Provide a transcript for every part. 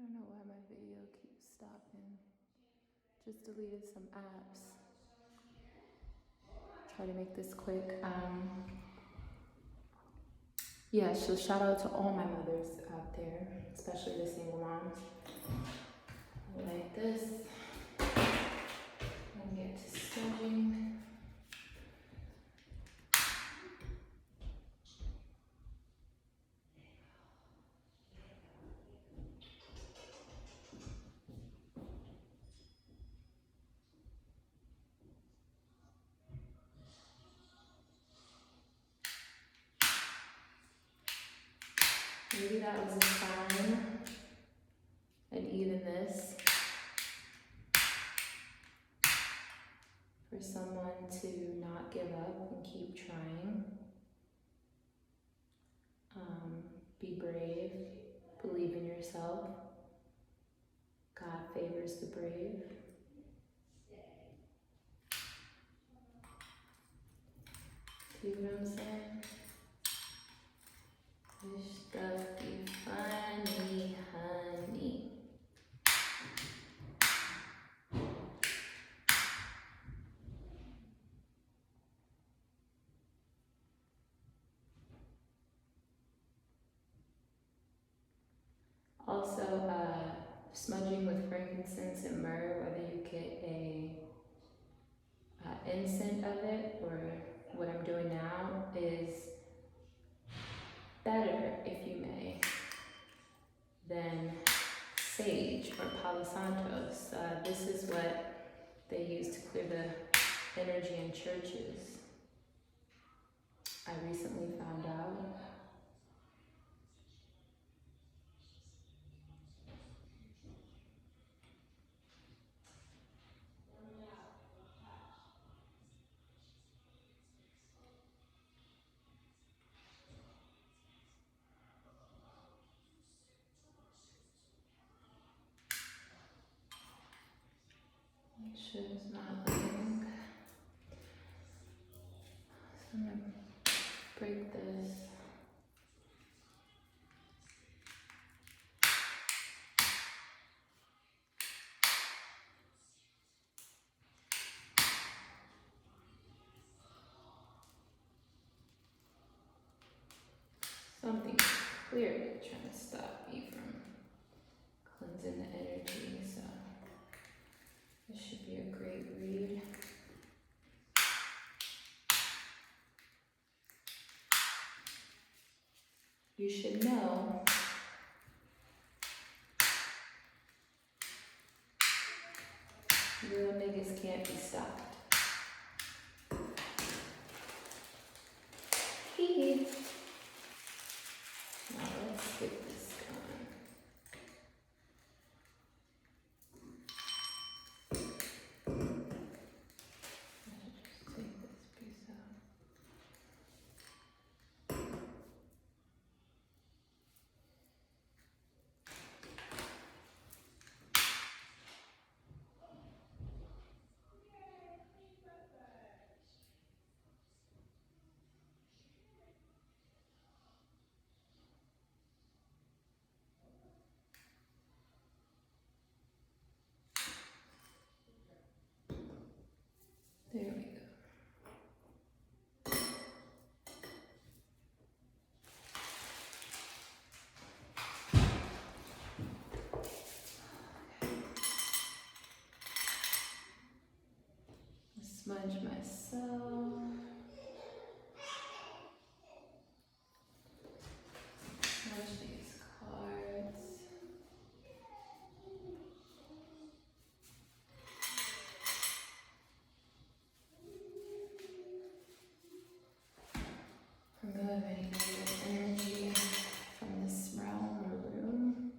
don't know why my video keeps stopping. Just deleted some apps. Try to make this quick. Yeah, so shout out to all my mothers out there, especially the single moms. Like this. And get to smudging. Maybe that was a sign, and even this, for someone to not give up and keep trying. Be brave, believe in yourself. God favors the brave. See what I'm saying? This stuff be funny, honey. Also, smudging with frankincense and myrrh, whether you get a incense of it or what I'm doing now, is better, if you may, than sage or Palo Santos. This is what they use to clear the energy in churches. I recently found out. Make sure it's not leaking. So I'm gonna break this. Something clearly trying to stop me from cleansing the energy, so this should be a great read. You should know real niggas can't be stopped. Hee hee. Now let's get this going. I should just take this piece out. There we go. Smudge myself. Smudge these cards. Remove any negative energy from this realm or room.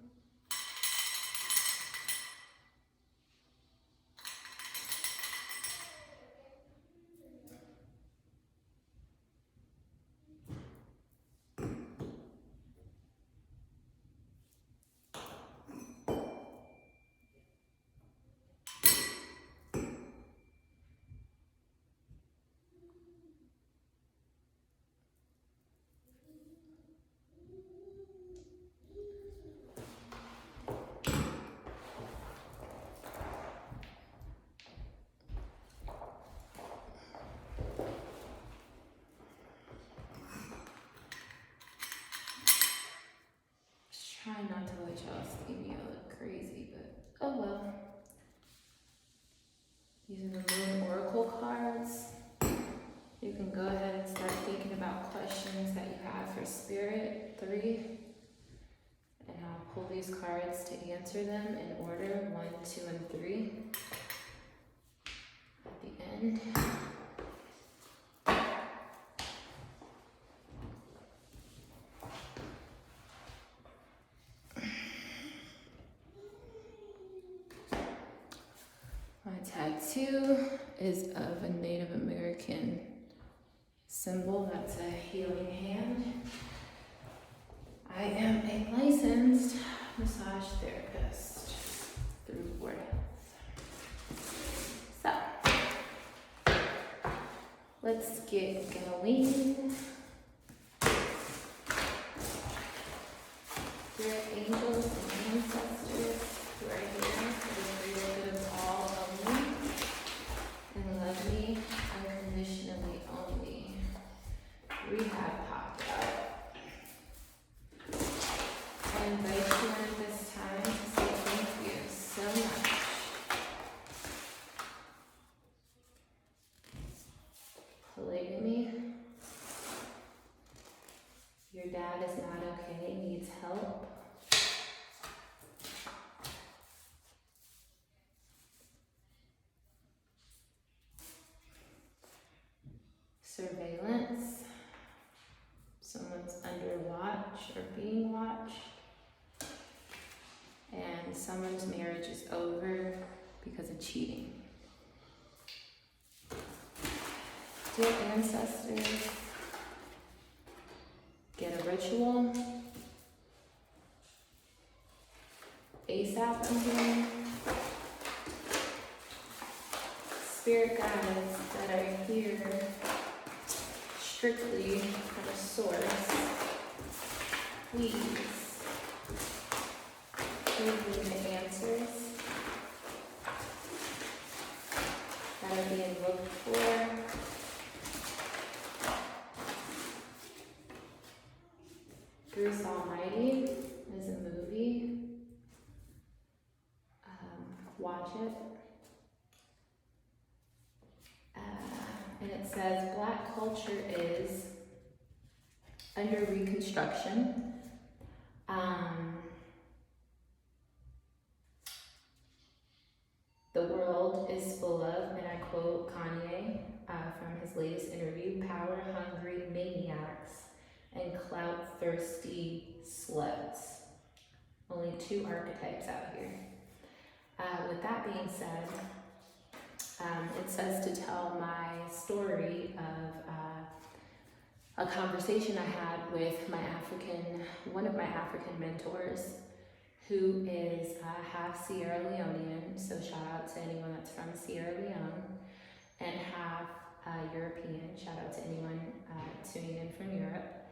Trying not to let y'all see me look crazy, but oh well. These are the Moon Oracle cards. You can go ahead and start thinking about questions that you have for Spirit 3. And I'll pull these cards to answer them in order 1, 2, and 3 at the end. My tattoo is of a Native American symbol. That's a healing hand. I am a licensed massage therapist through Word Health. So, let's get going. Spirit angels and ancestors who are here for the greater good of all only, and love me unconditionally only. Rehab popped up. I invite you at this time to say thank you so much. Polygamy. Your dad is not okay, needs help. Surveillance. Someone's under watch or being watched. And someone's marriage is over because of cheating. Dear ancestors, get a ritual. ASAP, I'm hearing. Spirit guides that are here strictly from a source, please give me the answers that are being looked for. Bruce Almighty is a movie. Watch it. And it says Black culture is under reconstruction. The world is full of, and I quote Kanye from his latest interview, power-hungry maniacs and clout-thirsty sluts. Only 2 archetypes out here. With that being said, it says to tell my story of a conversation I had with one of my African mentors, who is half Sierra Leonean, so shout out to anyone that's from Sierra Leone, and half European, shout out to anyone tuning in from Europe,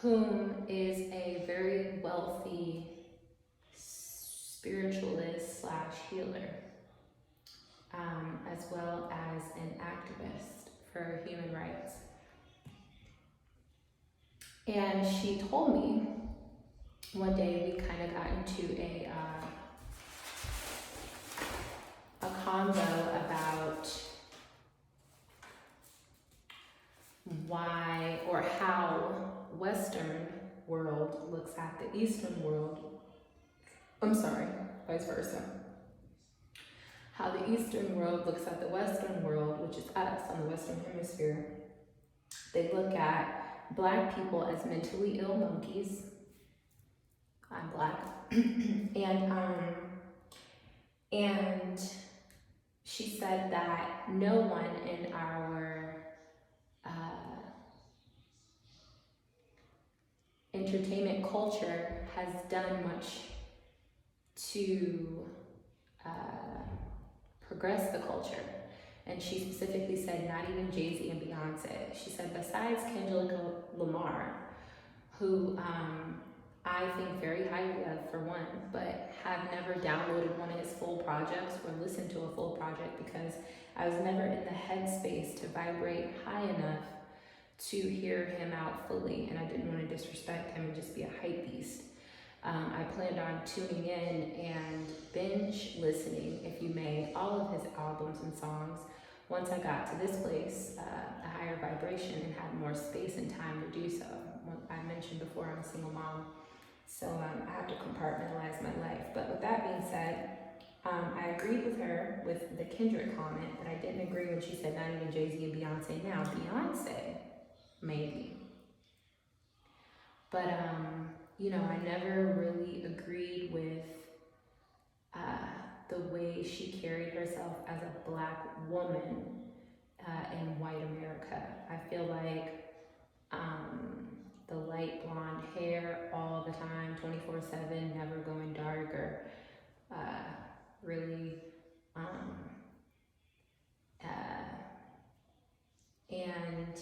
whom is a very wealthy spiritualist / healer, as well as an activist for human rights. And she told me one day we kind of got into a convo about why or how Western world looks at the Eastern world. I'm sorry, vice versa. How the Eastern world looks at the Western world, which is us on the Western Hemisphere. They look at Black people as mentally ill monkeys. I'm Black. and she said that no one in our entertainment culture has done much to progress the culture. And she specifically said not even Jay-Z and Beyonce. She said besides Kendrick Lamar, who I think very highly of for one, but have never downloaded one of his full projects or listened to a full project because I was never in the headspace to vibrate high enough to hear him out fully, and I didn't want to disrespect him and just be a hype beast. planned on tuning in and binge listening, if you may, all of his albums and songs once I got to this place, a higher vibration, and had more space and time to do so. I mentioned before, I'm a single mom, so I have to compartmentalize my life. But with that being said, I agreed with her with the Kendrick comment, but I didn't agree when she said not even Jay-Z and Beyonce. Now, Beyonce, maybe. But, you know, I never really agreed with the way she carried herself as a Black woman in white America. I feel like the light blonde hair all the time, 24/7, never going dark, or really, and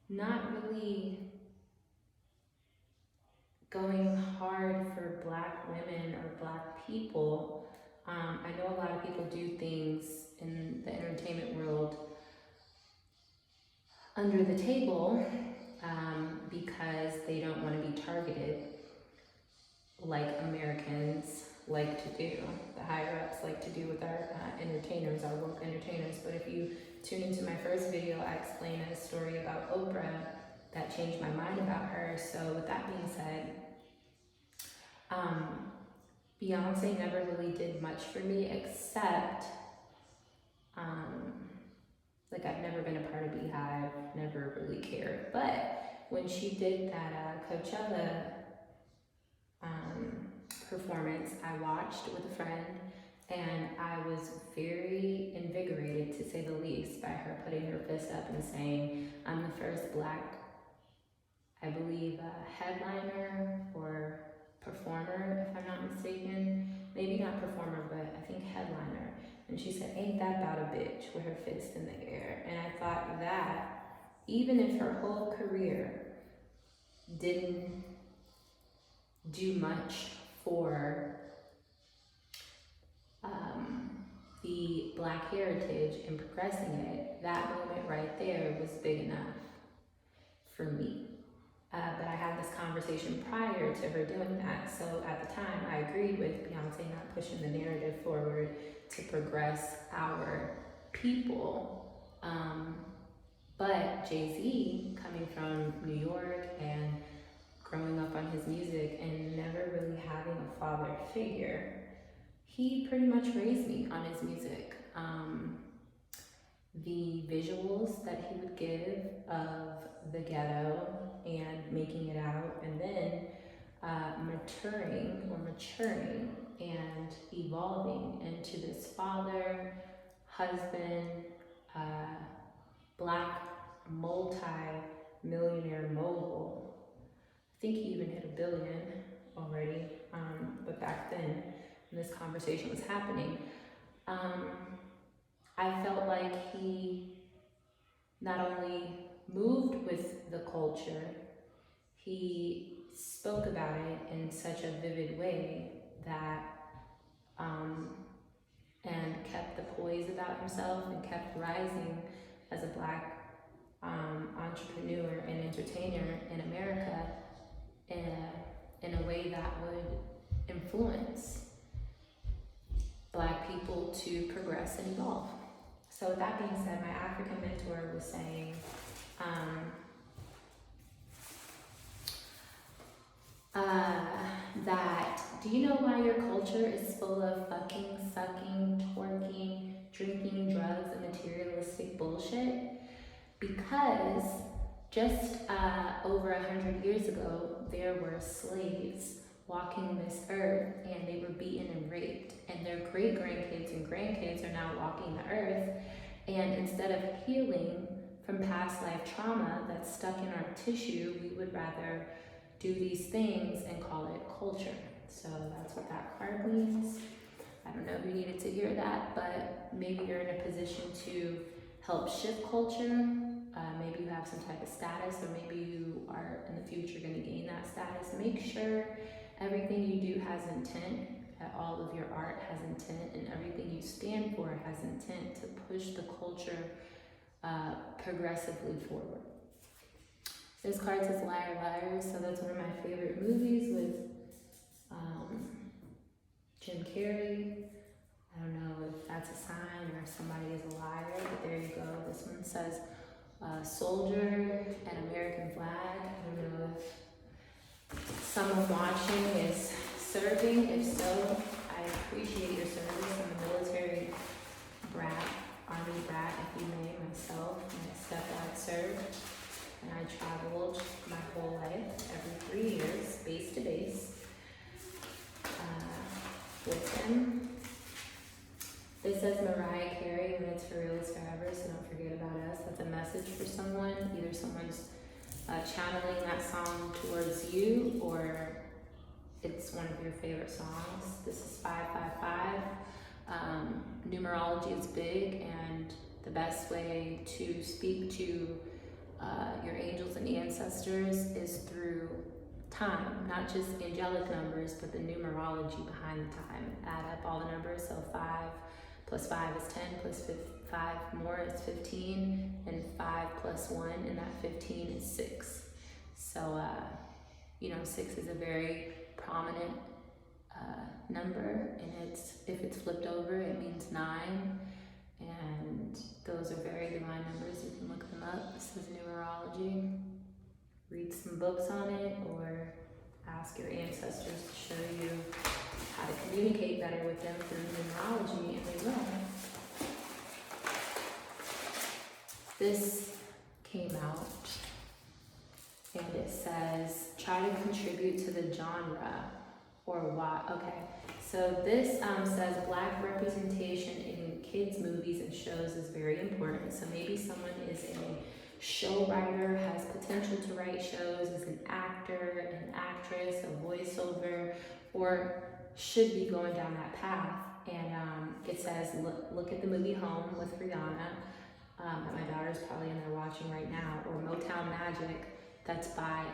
not really going hard for Black women or Black people. I know a lot of people do things in the entertainment world under the table because they don't want to be targeted like Americans like to do, the higher ups like to do with our entertainers, our woke entertainers. But if you tune into my first video, I explain a story about Oprah that changed my mind about her. So with that being said, Beyonce never really did much for me, except like I've never been a part of Beehive, never really cared. But when she did that Coachella performance, I watched with a friend, and I was very invigorated, to say the least, by her putting her fist up and saying, I'm the first Black, I believe, headliner or performer, if I'm not mistaken. Maybe not performer, but I think headliner. And she said, ain't that about a bitch, with her fist in the air. And I thought that, even if her whole career didn't do much for the Black heritage and progressing it, that moment right there was big enough for me. But I had this conversation prior to her doing that. So at the time, I agreed with Beyonce not pushing the narrative forward to progress our people. But Jay-Z, coming from New York and growing up on his music and never really having a father figure, he pretty much raised me on his music. The visuals that he would give of the ghetto and making it out, and then maturing and evolving into this father, husband, Black multi-millionaire mogul. I think he even hit $1 billion already, but back then, when this conversation was happening, I felt like he not only moved with the culture, he spoke about it in such a vivid way that, and kept the poise about himself and kept rising as a Black entrepreneur and entertainer in America in a way that would influence Black people to progress and evolve. So with that being said, my African mentor was saying, that, do you know why your culture is full of fucking, sucking, twerking, drinking, drugs, and materialistic bullshit? Because just over 100 years ago, there were slaves walking this earth, and they were beaten and raped, and their great-grandkids and grandkids are now walking the earth, and instead of healing from past life trauma that's stuck in our tissue, we would rather do these things and call it culture. So that's what that card means. I don't know if you needed to hear that, but maybe you're in a position to help shift culture. Maybe you have some type of status, or maybe you are in the future going to gain that status. Make sure everything you do has intent, that all of your art has intent, and everything you stand for has intent to push the culture progressively forward. This card says Liar Liar, so that's one of my favorite movies with carry. I don't know if that's a sign or somebody is a liar, but there you go. This one says soldier and American flag. I don't know if someone watching is serving. If so, I appreciate your service. I'm a military brat, army brat, if you may, myself. My stepdad served, and I traveled my whole life, every 3 years, base to base, with him. It says Mariah Carey, when it's for real, it's forever, so don't forget about us. That's a message for someone. Either someone's channeling that song towards you, or it's one of your favorite songs. This is 555. Numerology is big, and the best way to speak to your angels and ancestors is through time, not just angelic numbers, but the numerology behind the time. Add up all the numbers, so 5 plus 5 is 10, plus 5 more is 15, and 5 plus 1, and that 15 is 6. So, 6 is a very prominent number, and if it's flipped over, it means 9, and those are very divine numbers. You can look them up. This is numerology. Read some books on it, or ask your ancestors to show you how to communicate better with them through numerology, and they will. This came out, and it says, try to contribute to the genre, or what? Okay, so this says Black representation in kids' movies and shows is very important. So maybe someone is a show writer, has potential to write shows, is an actor, an actress, a voiceover, or should be going down that path. And it says, look at the movie Home with Rihanna, that my daughter's probably in there watching right now, or Motown Magic, that's by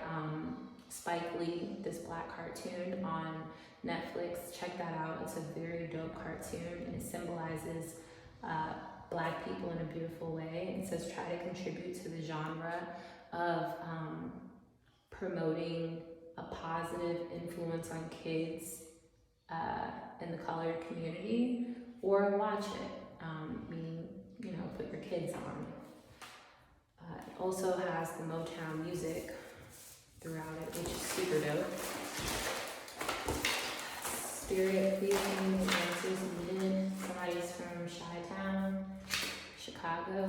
Spike Lee, this Black cartoon on Netflix. Check that out. It's a very dope cartoon, and it symbolizes Black people in a beautiful way. It says try to contribute to the genre of promoting a positive influence on kids in the colored community, or watch it, meaning, put your kids on. It also has the Motown music throughout it, which is super dope. Spirit, please give me the answers needed. Somebody's from Chi-Town, Chicago.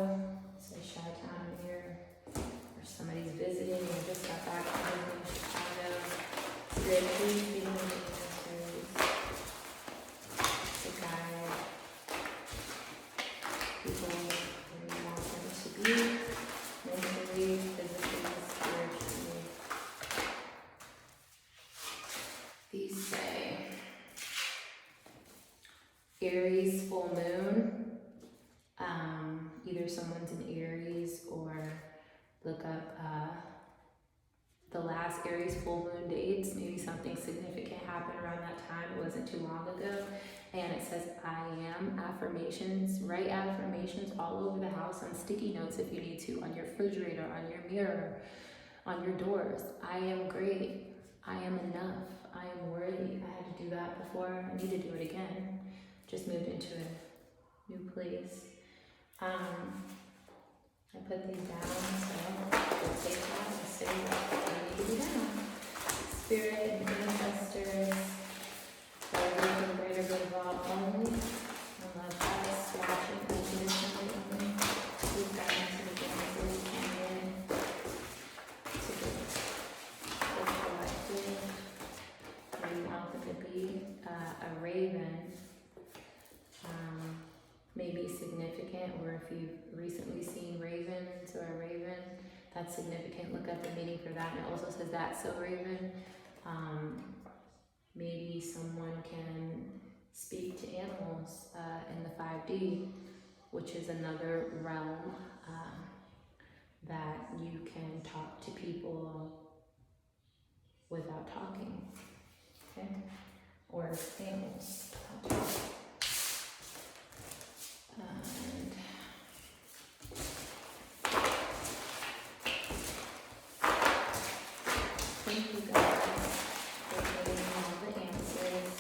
So Chi-Town here. Or somebody's visiting and just got back from Chicago. Spirit, please give me the answers to guide people where you want them to be, mentally, physically, spiritually. These say Aries full moon. Either someone's in Aries, or look up the last Aries full moon dates. Maybe something significant happened around that time. It wasn't too long ago. And it says I am affirmations. Write affirmations all over the house on sticky notes if you need to, on your refrigerator, on your mirror, on your doors. I am great. I am enough. I am worthy. I had to do that before. I need to do it again. Just moved into a new place. I put these down, so we'll take that and say what I need to do down. Spirit and ancestors, for the greater good of all only. I love us watching unconditionally only. Please guide me to the answers and to the collective where you want them to be. A raven may be significant, or if you've recently seen ravens or a raven, that's significant. Look up the meaning for that. And it also says that's so raven. Maybe someone can speak to animals in the 5D, which is another realm that you can talk to people without talking, okay? Or animals. And thank you guys for getting all the answers.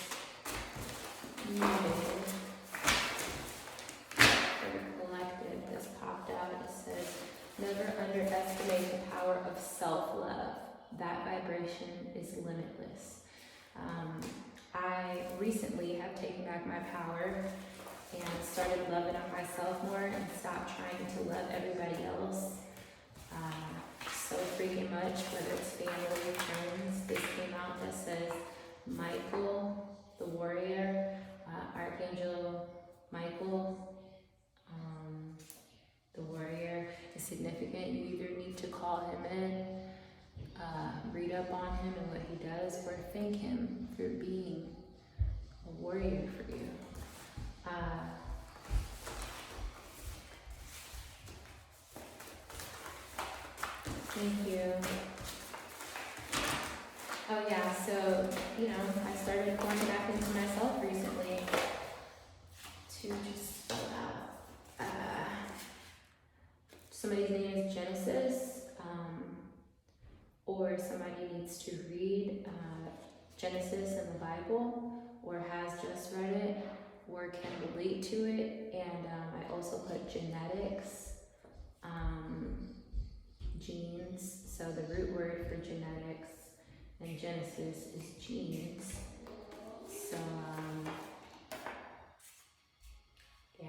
I recently have taken back my power and started loving on myself more and stopped trying to love everybody else so freaking much, whether it's family or friends. This came out that says Michael, the warrior, Archangel Michael, the warrior is significant. You either need to call him in, read up on him and what he does, or thank him for being a warrior for you. Thank you. Oh yeah, so, I started going back into myself recently to just spell out. Somebody's name is Genesis, or somebody needs to read Genesis in the Bible, or has just read it, or can relate to it. And I also put genetics, genes. So the root word for genetics and Genesis is genes. So yeah,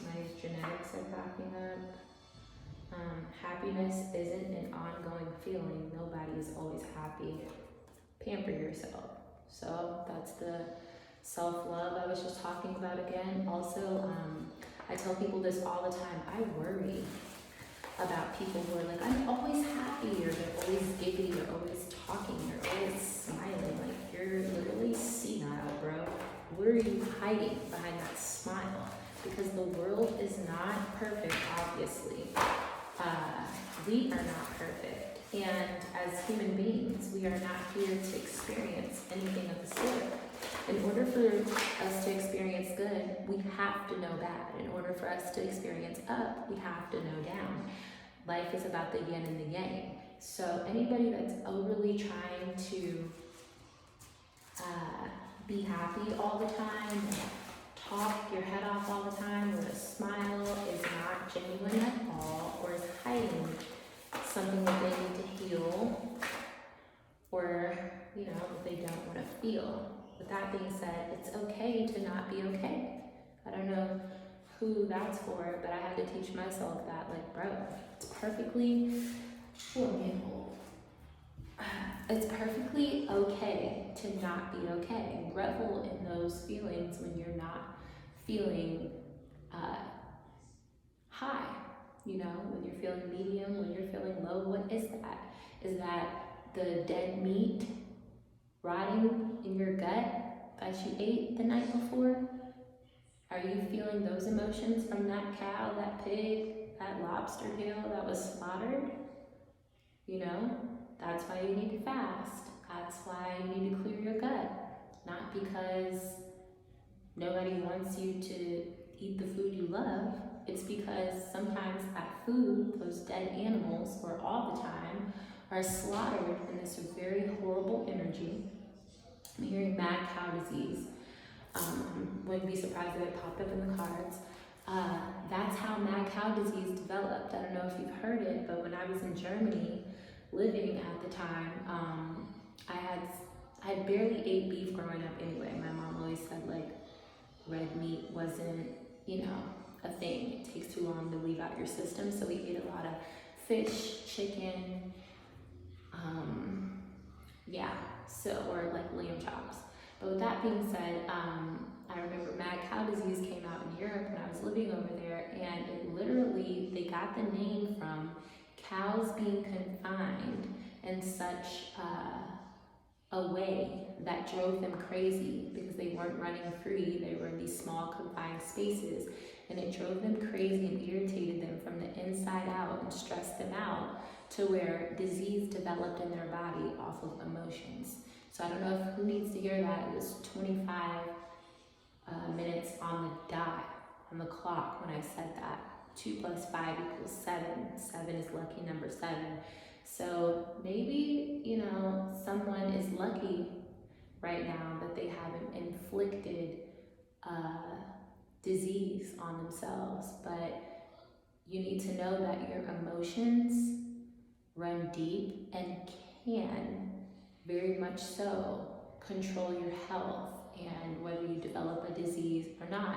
my genetics are backing up. Happiness isn't an ongoing feeling. Nobody is always happy. Pamper yourself. So that's the self-love I was just talking about again. Also, I tell people this all the time. I worry about people who are like, I'm always happy, or they're always giggly, they're always talking, they're always smiling. Like, you're literally senile, bro. What are you hiding behind that smile? Because the world is not perfect, obviously. We are not perfect. And as human beings, we are not here to experience anything of the sort. In order for us to experience good, we have to know bad. In order for us to experience up, we have to know down. Life is about the yin and the yang. So anybody that's overly trying to be happy all the time, talk your head off all the time, or a smile is not genuine at all, or is hiding something that they need to heal, or, that they don't want to feel. With that being said, it's okay to not be okay. I don't know who that's for, but I had to teach myself that, like, bro, it's perfectly, it's perfectly okay to not be okay. Revel in those feelings when you're not feeling high, when you're feeling medium, when you're feeling low. What is that? Is that the dead meat rotting in your gut that you ate the night before? Are you feeling those emotions from that cow, that pig, that lobster tail that was slaughtered? That's why you need to fast. That's why you need to clear your gut. Not because nobody wants you to eat the food you love. It's because sometimes that food, those dead animals, or all the time, are slaughtered in this very horrible energy. I'm hearing mad cow disease. Wouldn't be surprised if it popped up in the cards. That's how mad cow disease developed. I don't know if you've heard it, but when I was in Germany living at the time, I had barely ate beef growing up anyway. My mom always said, like, red meat wasn't, a thing. It takes too long to leave out your system. So we ate a lot of fish, chicken, or like lamb chops. But with that being said, I remember mad cow disease came out in Europe when I was living over there, and it literally, they got the name from cows being confined in such a way that drove them crazy, because they weren't running free. They were in these small confined spaces, and it drove them crazy and irritated them from the inside out and stressed them out, to where disease developed in their body off of emotions. So I don't know who needs to hear that. It was 25 minutes on the dot, on the clock, when I said that. 2 plus 5 equals 7. 7 is lucky number 7. So maybe, someone is lucky right now that they haven't inflicted disease on themselves. But you need to know that your emotions run deep and can very much so control your health and whether you develop a disease or not,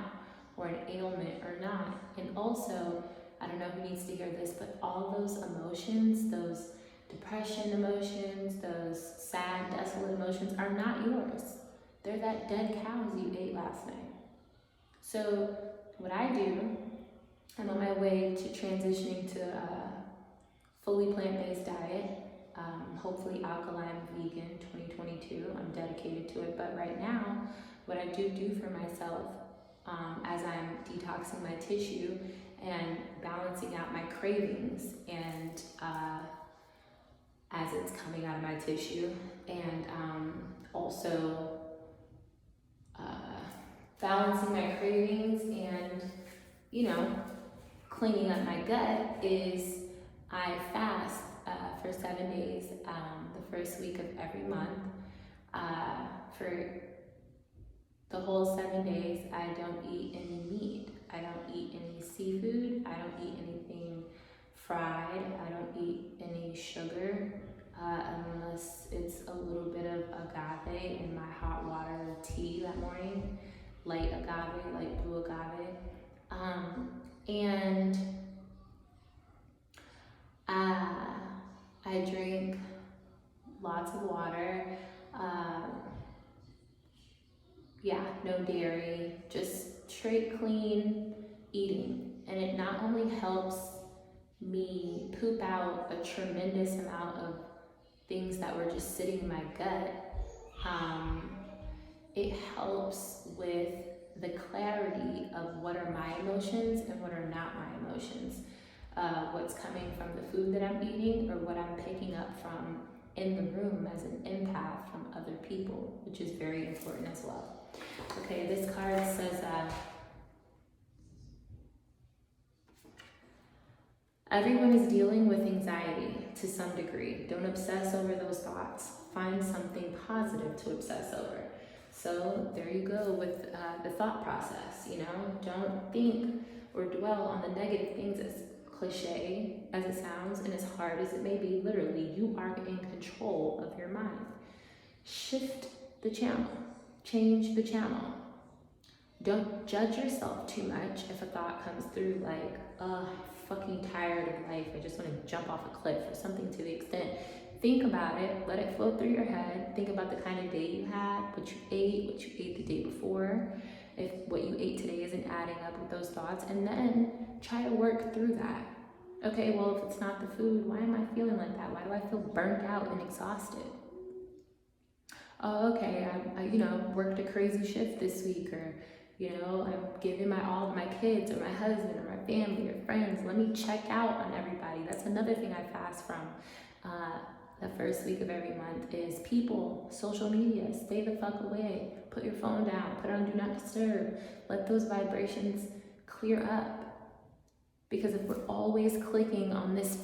or an ailment or not. And also, I don't know who needs to hear this, but all those emotions, those depression emotions, those sad, desolate emotions are not yours. They're that dead cows you ate last night. So what I do, I'm on my way to transitioning to a fully plant-based diet, hopefully alkaline vegan 2022. I'm dedicated to it. But right now, what I do for myself as I'm detoxing my tissue and balancing out my cravings and as it's coming out of my tissue, and also balancing my cravings and, you know, cleaning up my gut is I fast for 7 days, the first week of every month. For the whole 7 days, I don't eat any meat. I don't eat any seafood. I don't eat anything fried. I don't eat any sugar unless it's a little bit of agave in my hot water tea that morning. Light agave, light blue agave. And I drink lots of water. Yeah, no dairy, just straight clean eating. And it not only helps me poop out a tremendous amount of things that were just sitting in my gut, it helps with the clarity of what are my emotions and what are not my emotions. What's coming from the food that I'm eating or what I'm picking up from in the room as an empath from other people, which is very important as well. Okay, this card says everyone is dealing with anxiety to some degree. Don't obsess over those thoughts. Find something positive to obsess over. So there you go with the thought process, you know, don't think or dwell on the negative things, as cliche as it sounds and as hard as it may be. Literally, you are in control of your mind. Shift the channel, change the channel. Don't judge yourself too much if a thought comes through like, oh, I'm fucking tired of life, I just want to jump off a cliff, or something to the extent. Think about it, let it flow through your head. Think about the kind of day you had, what you ate the day before, if what you ate today isn't adding up with those thoughts, and then try to work through that. Okay, well, if it's not the food, why am I feeling like that? Why do I feel burnt out and exhausted? Oh, okay, I you know, worked a crazy shift this week, or, you know, I'm giving my all to my kids or my husband or my family or friends. Let me check out on everybody. That's another thing I fast from. The first week of every month is people, social media, stay the fuck away. Put your phone down, put it on do not disturb. Let those vibrations clear up. Because if we're always clicking on this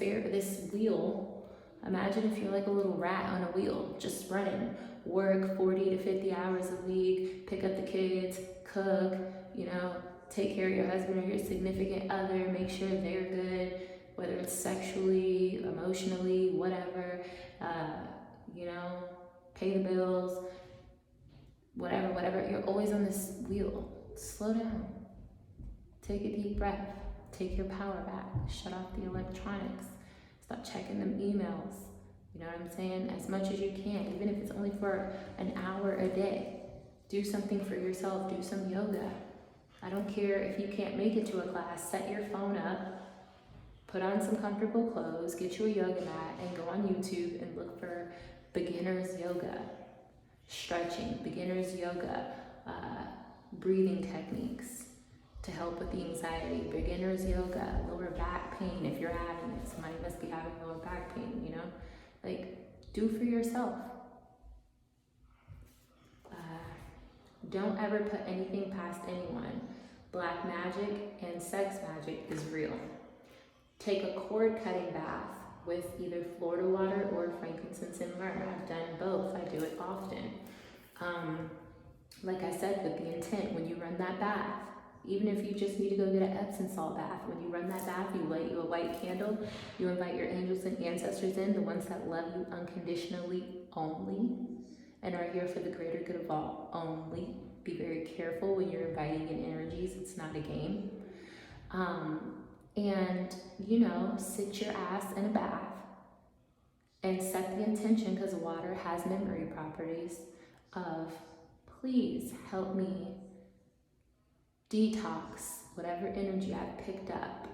wheel, imagine if you're like a little rat on a wheel, just running. Work 40 to 50 hours a week, pick up the kids, cook, you know, take care of your husband or your significant other, make sure they're good, whether it's sexually, emotionally, whatever, you know, pay the bills, whatever. You're always on this wheel. Slow down. Take a deep breath. Take your power back. Shut off the electronics. Stop checking them emails. You know what I'm saying? As much as you can, even if it's only for an hour a day. Do something for yourself. Do some yoga. I don't care if you can't make it to a class. Set your phone up. Put on some comfortable clothes. Get you a yoga mat and go on YouTube and look for beginner's yoga. Stretching, beginner's yoga, breathing techniques to help with the anxiety, beginner's yoga, lower back pain. If you're having it, somebody must be having lower back pain, you know? Like, do for yourself. Don't ever put anything past anyone. Black magic and sex magic is real. Take a cord cutting bath with either Florida water or frankincense and myrrh. I've done both. I do it often. Like I said, with the intent, when you run that bath, even if you just need to go get an Epsom salt bath, when you run that bath, you light you a white candle, you invite your angels and ancestors in, the ones that love you unconditionally only, and are here for the greater good of all only. Be very careful when you're inviting in energies. It's not a game. And, you know, sit your ass in a bath and set the intention, because water has memory properties, of please help me detox whatever energy I've picked up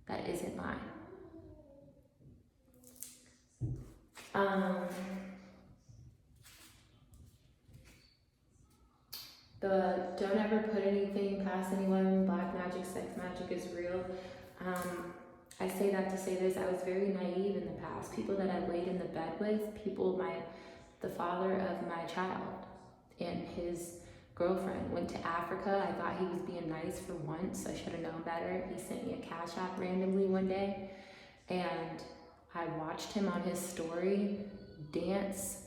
that isn't mine. Don't ever put anything past anyone. Black magic, sex magic is real. I say that to say this: I was very naive in the past. People that I laid in the bed with, the father of my child and his girlfriend went to Africa. I thought he was being nice for once. I should have known better. He sent me a cash app randomly one day, and I watched him on his story dance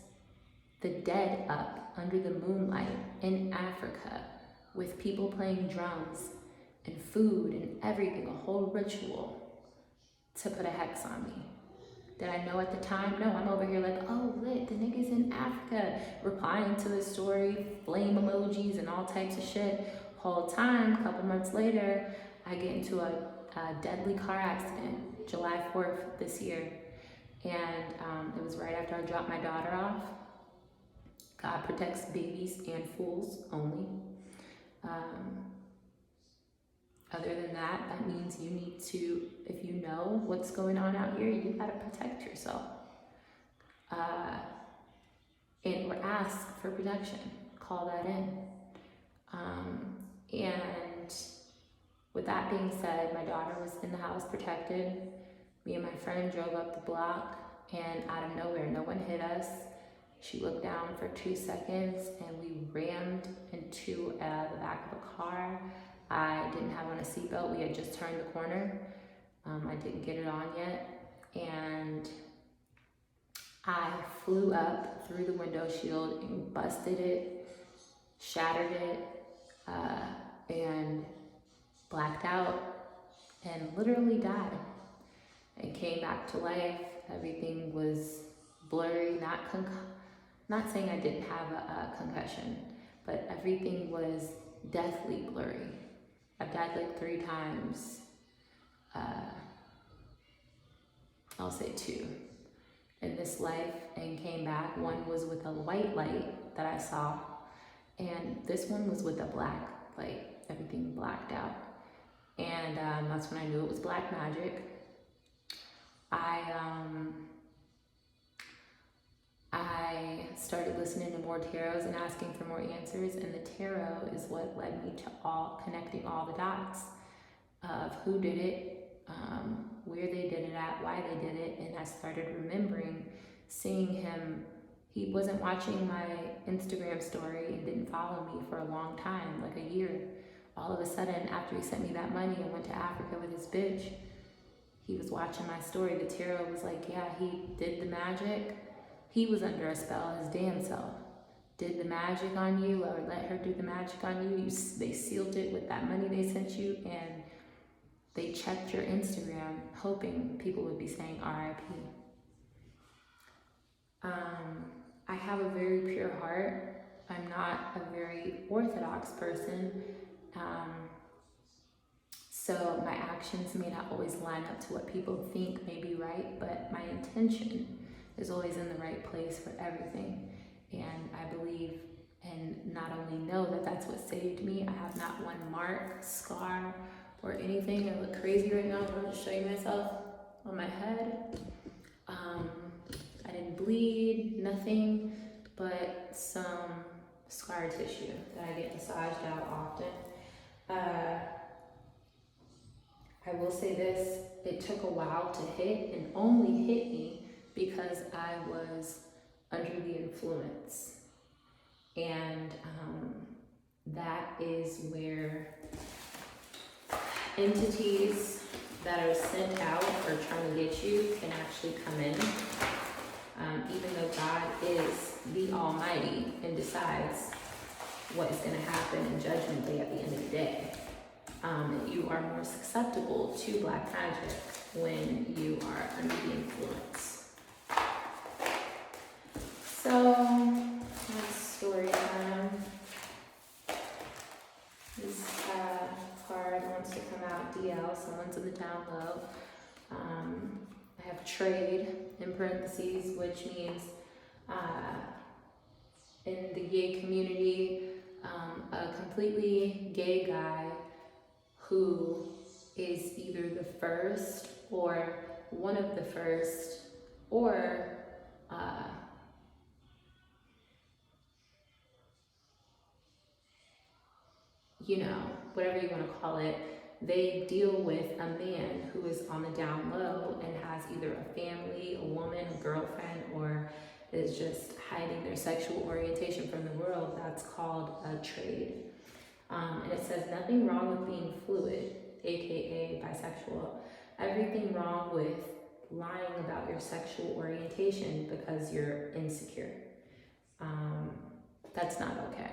the dead up under the moonlight in Africa with people playing drums and food and everything, a whole ritual to put a hex on me. Did I know at the time? No, I'm over here like, oh lit, the nigga's in Africa, replying to his story, flame emojis and all types of shit. Whole time, a couple months later, I get into a deadly car accident, July 4th this year. And it was right after I dropped my daughter off. God protects babies and fools only. Other than that, that means you need to, if you know what's going on out here, you gotta protect yourself. Or ask for protection, call that in. And with that being said, my daughter was in the house protected. Me and my friend drove up the block, and out of nowhere, no one hit us. She looked down for 2 seconds and we rammed into the back of a car. I didn't have on a seatbelt. We had just turned the corner. I didn't get it on yet. And I flew up through the window shield and busted it, shattered it, and blacked out and literally died. And came back to life. Everything was blurry, not saying I didn't have a concussion, but everything was deathly blurry. I've died like 3 times. I'll say 2 in this life, and came back. One was with a white light that I saw, and this one was with a black light. Everything blacked out. And that's when I knew it was black magic. I started listening to more tarots and asking for more answers, and the tarot is what led me to connecting all the dots of who did it, where they did it at, why they did it. And I started remembering seeing him. He wasn't watching my Instagram story and didn't follow me for a long time, like a year. All of a sudden, after he sent me that money and went to Africa with his bitch, he was watching my story. The tarot was like, yeah, he did the magic. He was under a spell, his damn self. Did the magic on you, or let her do the magic on you. They sealed it with that money they sent you, and they checked your Instagram, hoping people would be saying RIP. I have a very pure heart. I'm not a very orthodox person. So my actions may not always line up to what people think may be right, but my intention is always in the right place for everything. And I believe and not only know that that's what saved me. I have not one mark, scar, or anything. I look crazy right now, but I'll just show you myself on my head. I didn't bleed, nothing, but some scar tissue that I get massaged out often. I will say this, it took a while to hit, and only hit me because I was under the influence. And that is where entities that are sent out or trying to get you can actually come in. Even though God is the Almighty and decides what is going to happen in Judgment Day at the end of the day. You are more susceptible to black magic when you are under the influence. So, that's story time. This card wants to come out DL, someone's in the down low. I have trade in parentheses, which means in the gay community, a completely gay guy who is either the first or one of the first or you know, whatever you want to call it, they deal with a man who is on the down low and has either a family, a woman, a girlfriend, or is just hiding their sexual orientation from the world. That's called a trade. And it says nothing wrong with being fluid, aka bisexual. Everything wrong with lying about your sexual orientation because you're insecure. That's not okay.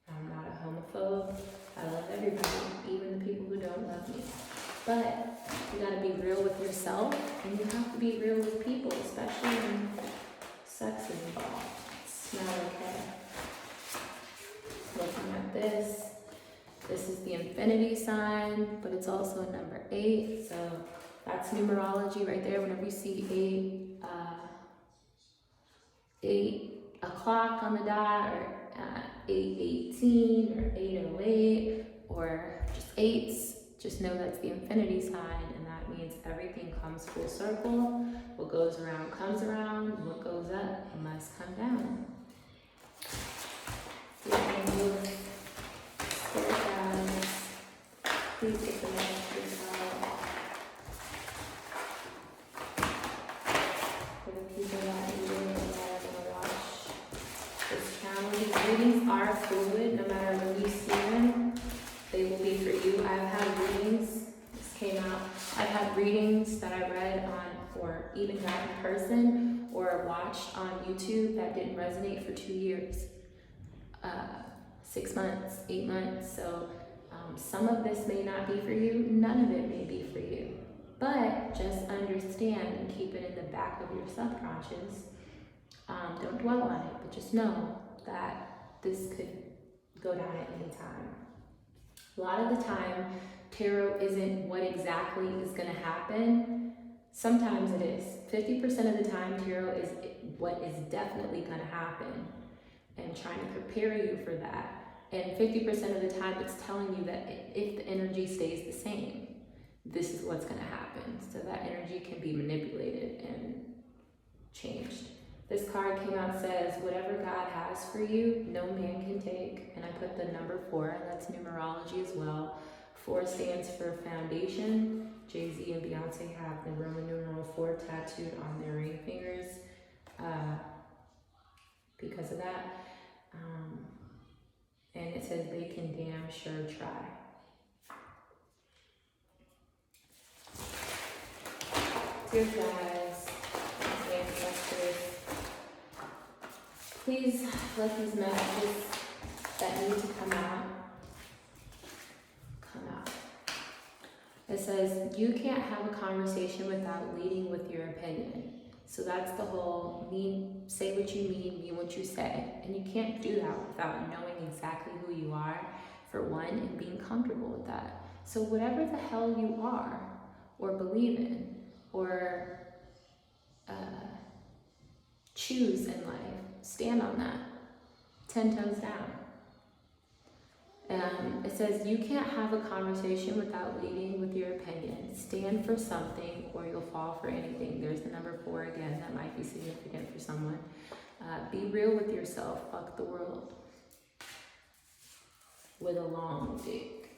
I'm not a homophobe. I love everybody, even the people who don't love me. But you gotta be real with yourself, and you have to be real with people, especially when sex is involved. It's not okay. Looking at this is the infinity sign, but it's also a number 8, so that's numerology right there. Whenever you see 8 o'clock on the dot, or 8:18 or 8:08 or just 8s, just know that's the infinity sign, and that means everything comes full circle. What goes around comes around. What goes up must come down. Please take the messages out for the people that are going to watch this channel. These readings are fluid. No matter when you see them, they will be for you. I've had readings, this came out, I've had readings that I read on, or even got in person, or watched on YouTube that didn't resonate for 2 years, 6 months, 8 months. So some of this may not be for you, none of it may be for you. But just understand and keep it in the back of your subconscious. Don't dwell on it, but just know that this could go down at any time. A lot of the time, tarot isn't what exactly is going to happen. Sometimes it is. 50% of the time, tarot is what is definitely going to happen and trying to prepare you for that. And 50% of the time, it's telling you that if the energy stays the same, this is what's going to happen. So that energy can be manipulated and changed. This card came out, says, whatever God has for you, no man can take. And I put the number 4, and that's numerology as well. 4 stands for foundation. Jay-Z and Beyonce have the Roman numeral 4 tattooed on their ring fingers because of that. And it says they can damn sure try. Dear guys, ancestors, please let these messages that need to come out. It says, you can't have a conversation without leading with your opinion. So that's the whole say what you mean what you say. And you can't do that without knowing exactly who you are, for one, and being comfortable with that. So whatever the hell you are, or believe in, or choose in life, stand on that, 10 toes down. It says, you can't have a conversation without leading with your opinion. Stand for something or you'll fall for anything. There's the number 4 again. That might be significant for someone. Be real with yourself. Fuck the world. With a long dick.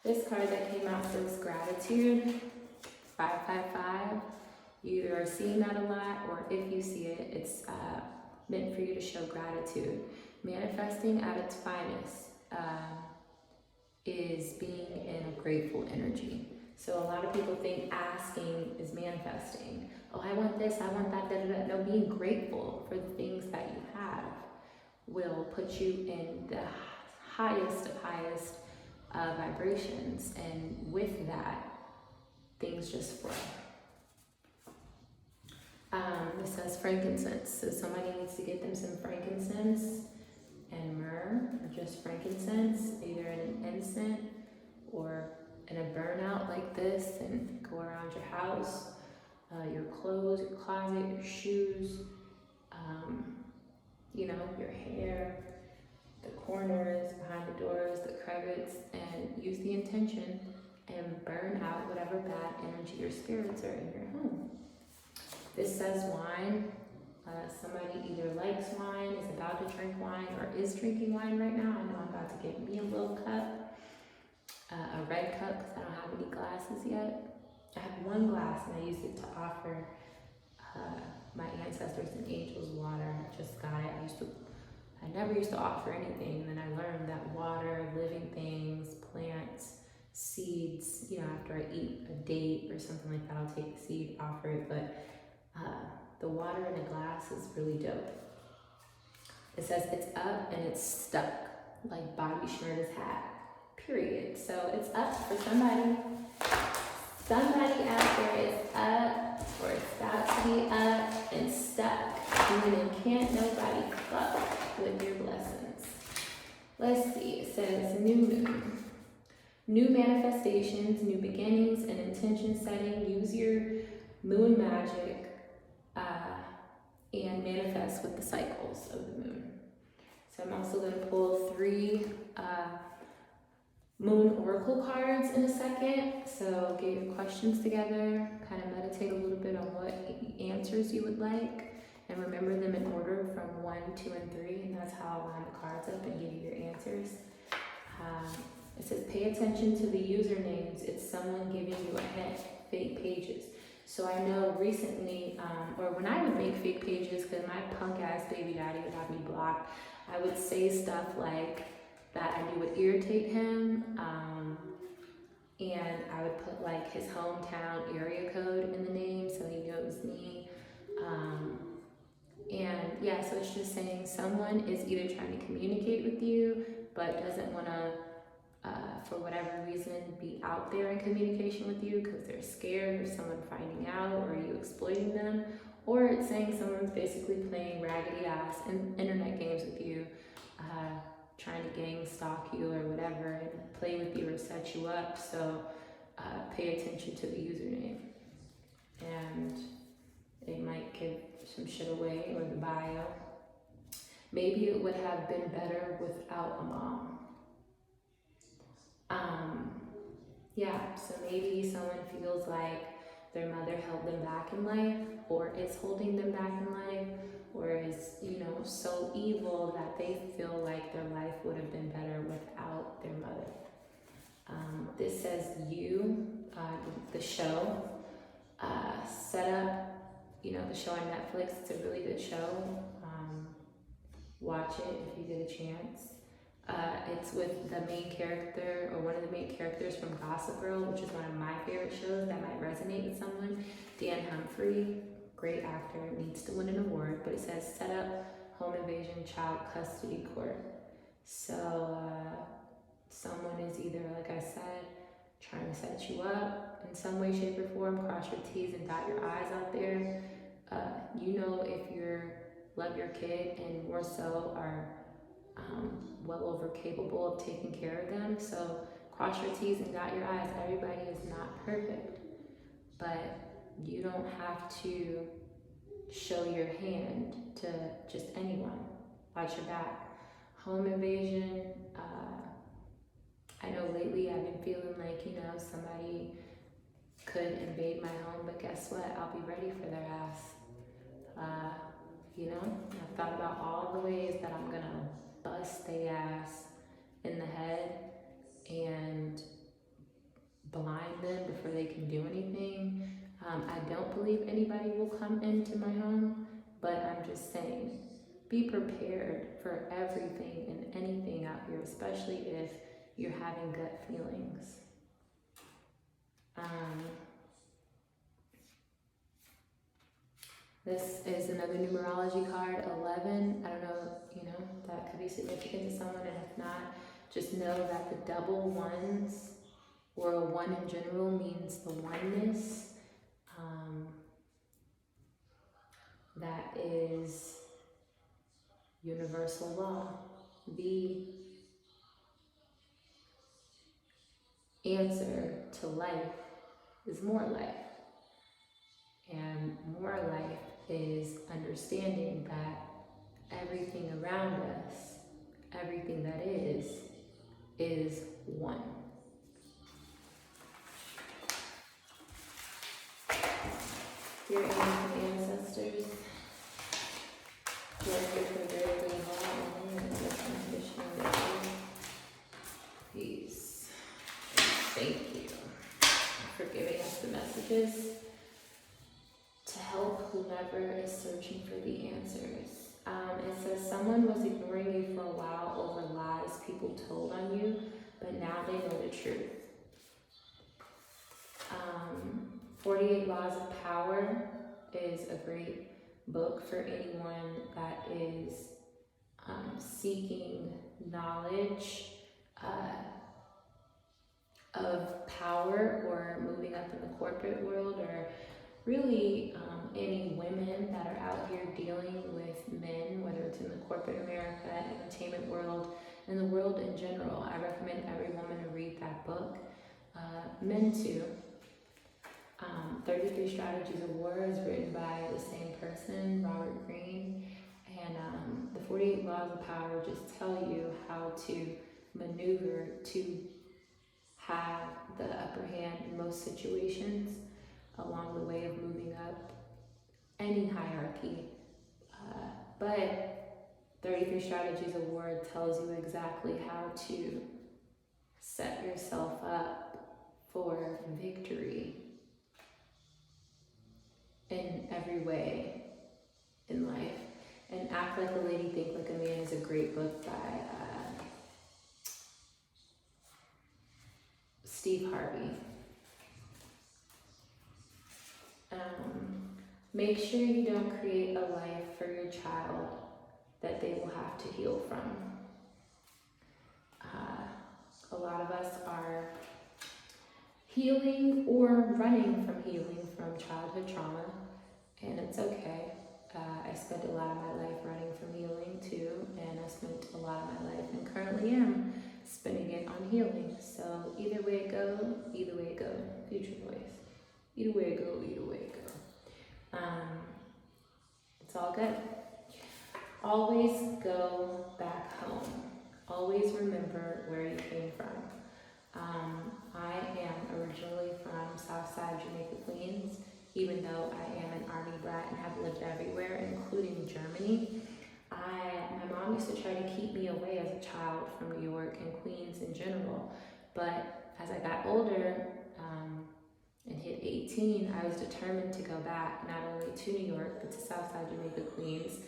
This card that came out says gratitude. 555. You either are seeing that a lot, or if you see it, it's meant for you to show gratitude. Manifesting at its finest is being in a grateful energy. So a lot of people think asking is manifesting. Oh, I want this, I want that, da, da, da. No, being grateful for the things that you have will put you in the highest of highest vibrations. And with that, things just flow. This says frankincense. So somebody needs to get them some frankincense and myrrh, or just frankincense, either in an incense or in a burnout like this, and go around your house, your clothes, your closet, your shoes, your hair, the corners, behind the doors, the crevices, and use the intention and burn out whatever bad energy or spirits are in your home. This says wine. Somebody either likes wine, is about to drink wine, or is drinking wine right now. I know I'm about to get me a little cup, a red cup, because I don't have any glasses yet. I have one glass and I used it to offer my ancestors and angels water. I just got it. I never used to offer anything, and then I learned that water, living things, plants, seeds, after I eat a date or something like that, I'll take the seed, offer it, but the water in a glass is really dope. It says it's up and it's stuck, like Bobby Shmurda's hat, period. So it's up for somebody. Somebody out there is up, or it's about to be up and stuck, meaning can't nobody fuck with your blessings. Let's see, it says new moon. New manifestations, new beginnings, and intention setting. Use your moon magic and manifest with the cycles of the moon. So I'm also going to pull 3 moon oracle cards in a second. So get your questions together, kind of meditate a little bit on what answers you would like, and remember them in order from 1, 2, and 3, and that's how I'll line the cards up and give you your answers. It says pay attention to the usernames. It's someone giving you a hint. Fake pages. So I know recently, or when I would make fake pages, because my punk ass baby daddy would have me blocked, I would say stuff like that I knew would irritate him, and I would put like his hometown area code in the name so he knew it was me. And yeah, so it's just saying someone is either trying to communicate with you but doesn't want to, for whatever reason, be out there in communication with you because they're scared of someone finding out or you exploiting them, or it's saying someone's basically playing raggedy ass internet games with you, trying to gang stalk you or whatever and play with you or set you up. So pay attention to the username, and it might give some shit away, or the bio. Maybe it would have been better without a mom. So maybe someone feels like their mother held them back in life, or is holding them back in life, or is, so evil that they feel like their life would have been better without their mother. This says You, the show, set up, the show on Netflix. It's a really good show. Watch it if you get a chance. It's with the main character, or one of the main characters from Gossip Girl, which is one of my favorite shows that might resonate with someone. Dan Humphrey, great actor, needs to win an award, but it says set up home invasion child custody court. So someone is either, like I said, trying to set you up in some way, shape, or form. Cross your T's and dot your I's out there. If you love your kid, and more so are well over capable of taking care of them. So cross your T's and dot your I's. Everybody is not perfect, but you don't have to show your hand to just anyone. Watch your back. Home invasion. I know lately I've been feeling like, somebody could invade my home, but guess what? I'll be ready for their ass. I've thought about all the ways that I'm gonna bust their ass in the head and blind them before they can do anything. I don't believe anybody will come into my home, but I'm just saying, be prepared for everything and anything out here, especially if you're having gut feelings. This is another numerology card, 11. I don't know, that could be significant to someone, and if not, just know that the double ones, or a 1 in general, means the oneness. that is universal law. The answer to life is more life. And more life is understanding that everything around us, everything that is one. Dear ancestors, Lord, give her very all and unconditional peace. Thank you for giving us the messages to help whomever is searching for the answers. It says someone was ignoring you for a while over lies people told on you, but now they know the truth. 48 Laws of Power is a great book for anyone that is seeking knowledge of power or moving up in the corporate world, or really any women that are out here dealing with men, whether it's in the corporate America, entertainment world, and the world in general. I recommend every woman to read that book. Men too. 33 Strategies of War is written by the same person, Robert Greene, and the 48 Laws of Power just tell you how to maneuver to have the upper hand in most situations along the way of moving up any hierarchy. But 33 Strategies of War tells you exactly how to set yourself up for victory in every way in life. And Act Like a Lady, Think Like a Man is a great book by Steve Harvey. Make sure you don't create a life for your child that they will have to heal from. A lot of us are healing or running from healing from childhood trauma, and it's okay. I spent a lot of my life running from healing too, and I spent a lot of my life, and currently am, spending it on healing. So either way it go, future voice. Either way it go, either way it go. It's all good. Always go back home. Always remember where you came from. I am originally from Southside Jamaica, Queens, even though I am an Army brat and have lived everywhere, including Germany. My mom used to try to keep me away as a child from New York and Queens in general, but as I got older and hit 18, I was determined to go back, not only to New York, but to Southside Jamaica, Queens.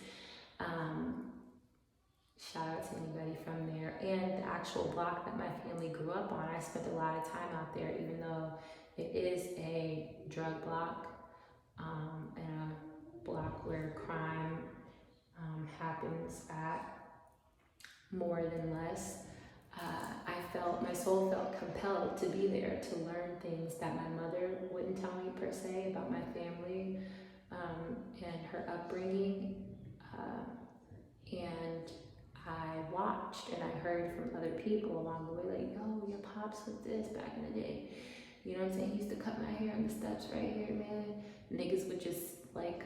Shout out to anybody from there. And the actual block that my family grew up on, I spent a lot of time out there, even though it is a drug block and a block where crime happens at more than less. My soul felt compelled to be there to learn things that my mother wouldn't tell me per se about my family and her upbringing. And I watched and I heard from other people along the way, like, oh, your pops was this back in the day. You know what I'm saying? He used to cut my hair on the steps right here, man. Niggas would just like,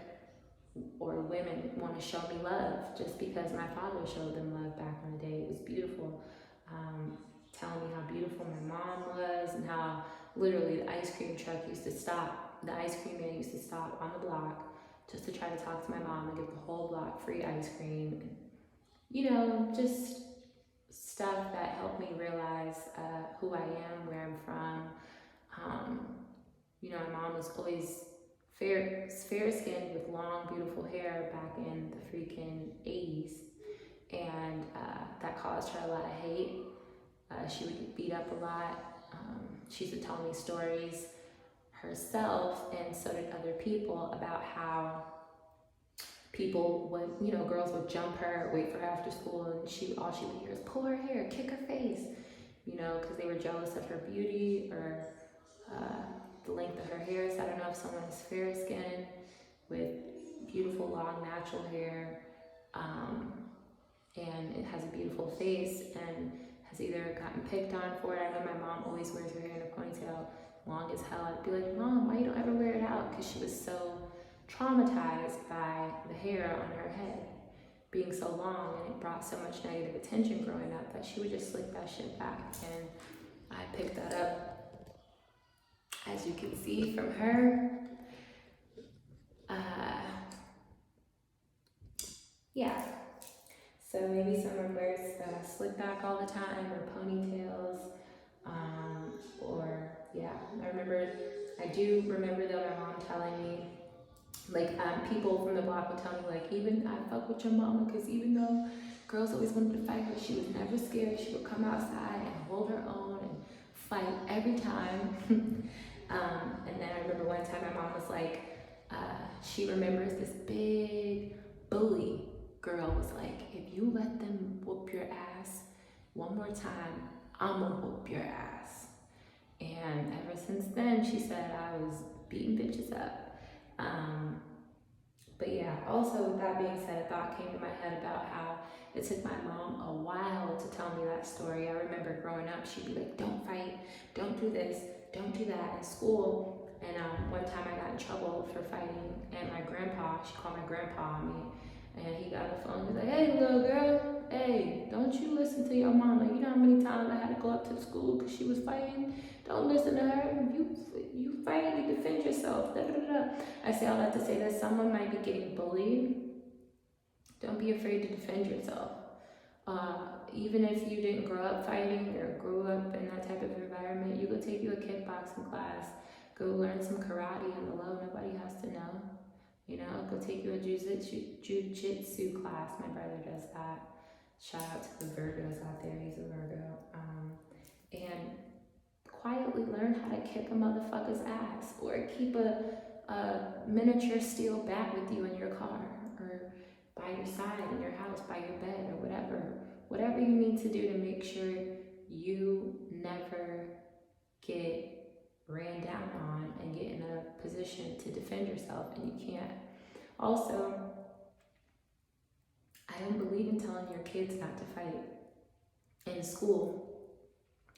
or women want to show me love just because my father showed them love back in the day. It was beautiful. Telling me how beautiful my mom was and how literally the ice cream truck used to stop. The ice cream man used to stop on the block just to try to talk to my mom and give the whole block free ice cream. And, you know, just stuff that helped me realize who I am, where I'm from. You know, my mom was always fair-skinned with long, beautiful hair back in the freaking 80s. And that caused her a lot of hate. She would get beat up a lot. She used to tell me stories herself, and so did other people, about how people would, you know, girls would jump her, wait for her after school, and all she would hear is pull her hair, kick her face, you know, because they were jealous of her beauty or the length of her hair. So I don't know if someone is fair skinned with beautiful, long, natural hair, and it has a beautiful face, and has either gotten picked on for it. I know my mom always wears her hair in a ponytail, long as hell. I'd be like, Mom, why you don't ever wear it out? Because she was so traumatized by the hair on her head being so long, and it brought so much negative attention growing up that she would just slick that shit back. And I picked that up, as you can see, from her. Yeah. So maybe someone wears slick back all the time, or ponytails, or yeah. I do remember though my mom telling me, like, people from the block would tell me, like, even I fuck with your mama, because even though girls always wanted to fight her, she was never scared. She would come outside and hold her own and fight every time. And then I remember one time my mom was like, she remembers this big bully girl was like, if you let them whoop your ass one more time, I'ma whoop your ass. And ever since then, she said I was beating bitches up. But yeah, also with that being said, a thought came to my head about how it took my mom a while to tell me that story. I remember growing up, she'd be like, don't fight, don't do this, don't do that in school. And one time I got in trouble for fighting, and my grandpa, she called my grandpa on me, and he got on the phone and was like, hey, little girl, hey, don't you listen to your mama. You know how many times I had to go up to the school because she was fighting? Don't listen to her. You fight, you defend yourself. Da, da, da, da. I say all that to say that someone might be getting bullied. Don't be afraid to defend yourself. Even if you didn't grow up fighting or grew up in that type of environment, you go take you a kickboxing class, go learn some karate on the low. Nobody has to know. You know, go take you a jujitsu class. My brother does that. Shout out to the Virgos out there. He's a Virgo. And quietly learn how to kick a motherfucker's ass, or keep a miniature steel bat with you in your car, or by your side in your house, by your bed, or whatever you need to do to make sure you never get ran down on and get in a position to defend yourself, and you can't. Also, I don't believe in telling your kids not to fight in school.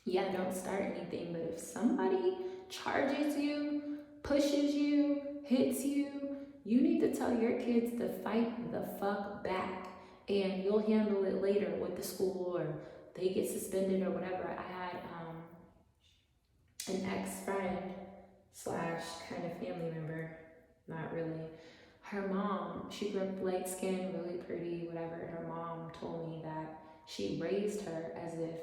Yeah, don't start anything, but if somebody charges you, pushes you, hits you, you need to tell your kids to fight the fuck back, and you'll handle it later with the school, or they get suspended or whatever. I had an ex-friend / kind of family member, not really. Her mom, she grew up light-skinned, really pretty, whatever. Her mom told me that she raised her as if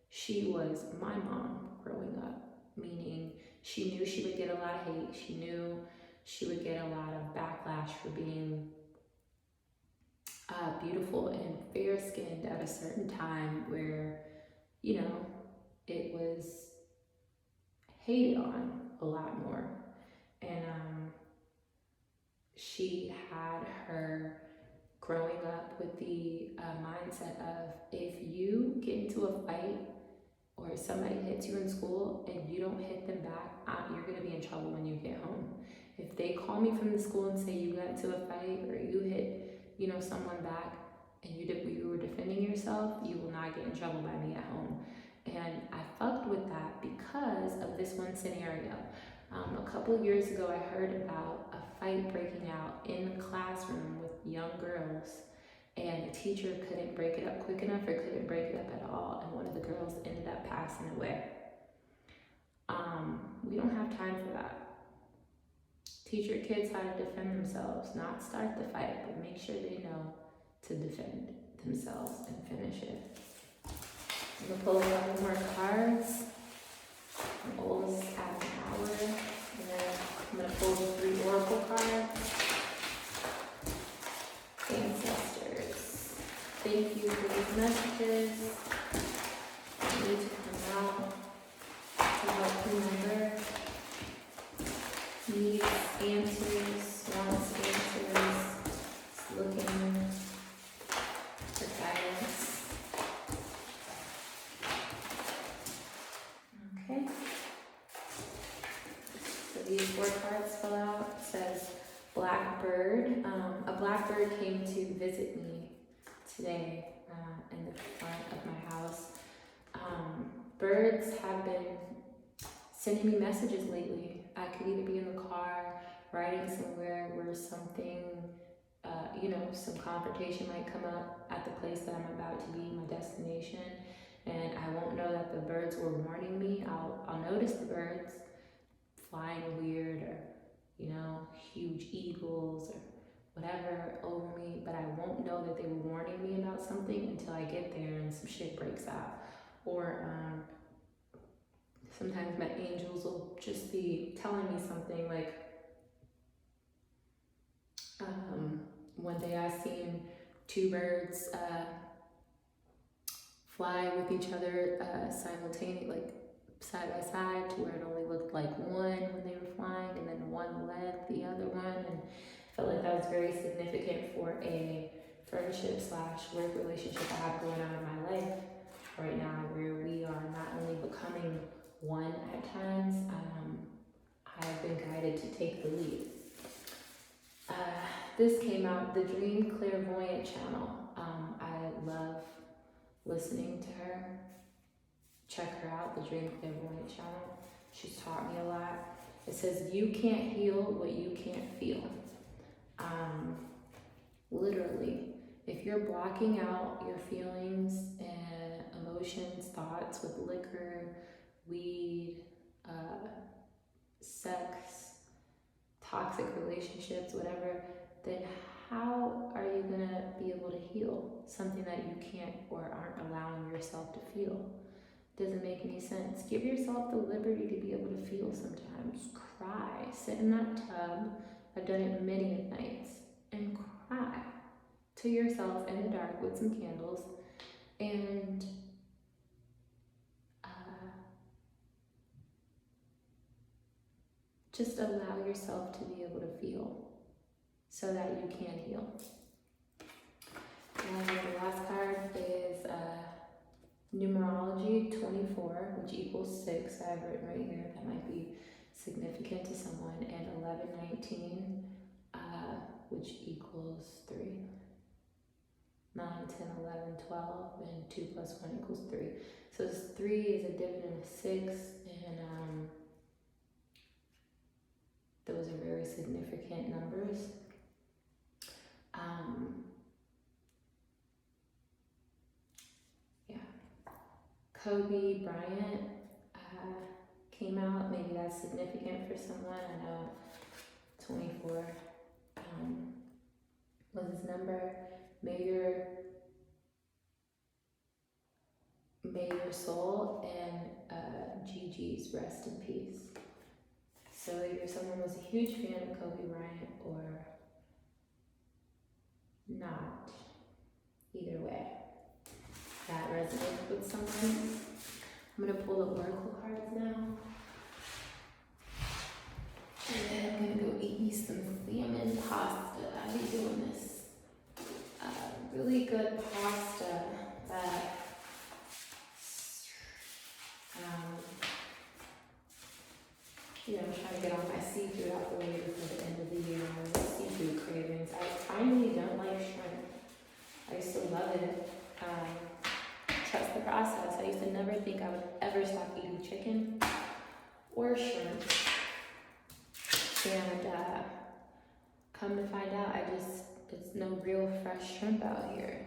she was my mom growing up, meaning she knew she would get a lot of hate. She knew she would get a lot of backlash for being beautiful and fair-skinned at a certain time where, you know, it was hated on a lot more. And she had her growing up with the mindset of, if you get into a fight or somebody hits you in school and you don't hit them back, you're going to be in trouble when you get home. If they call me from the school and say you got into a fight or you hit, you know, someone back and you were defending yourself, you will not get in trouble by me at home. And I fucked with that because of this one scenario. A couple of years ago, I heard about a fight breaking out in the classroom with young girls, and the teacher couldn't break it up quick enough, or couldn't break it up at all, and one of the girls ended up passing away. We don't have time for that. Teach your kids how to defend themselves, not start the fight, but make sure they know to defend themselves and finish it. I'm gonna pull a couple more cards. I'm almost at an hour, and then I'm gonna pull the 3 oracle cards. Ancestors, thank you for these messages. I need to come out to help remember. Needs answers, wants answers, looking for guidance. Okay. So these 4 cards fell out. It says Blackbird. blackbird came to visit me today in the front of my house. Birds have been sending me messages lately. I could either be in the car, riding somewhere where something, some confrontation might come up at the place that I'm about to be, my destination, and I won't know that the birds were warning me. I'll notice the birds flying weird, or huge eagles or whatever over me, but I won't know that they were warning me about something until I get there and some shit breaks out. Or sometimes my angels will just be telling me something, like one day I seen two birds fly with each other simultaneously, like side by side, to where it only looked like one when they were flying, and then one led the other one, and I felt like that was very significant for a friendship / work relationship I have going on in my life right now, where we are not only becoming one at times, I've been guided to take the lead. This came out, the Dream Clairvoyant channel. I love listening to her. Check her out, the Dream Clairvoyant channel. She's taught me a lot. It says, you can't heal what you can't feel. Literally, if you're blocking out your feelings and emotions, thoughts with liquor, weed, sex, toxic relationships, whatever, then how are you gonna be able to heal something that you can't or aren't allowing yourself to feel? Doesn't make any sense. Give yourself the liberty to be able to feel sometimes. Cry. Sit in that tub. I've done it many nights. And cry to yourself in the dark with some candles. And just allow yourself to be able to feel so that you can heal. And the last card is numerology 24, which equals 6. I have written right here. That might be significant to someone. And 1119, which equals 3. 9, 10, 11, 12, and 2 plus 1 equals 3. So this 3 is a dividend of 6, and those are very significant numbers. Kobe Bryant came out. Maybe that's significant for someone. I know 24 was his number. May your soul and Gigi's rest in peace. So either someone was a huge fan of Kobe Bryant or not. Either way, that resonates with someone. I'm going to pull the oracle cards now. And then I'm going to go eat me some salmon pasta. I'll be doing this really good pasta that I'm trying to get all my seafood out the way before the end of the year. My seafood cravings. I finally don't like shrimp. I used to love it. Trust the process. I used to never think I would ever stop eating chicken or shrimp. And come to find out, it's no real fresh shrimp out here.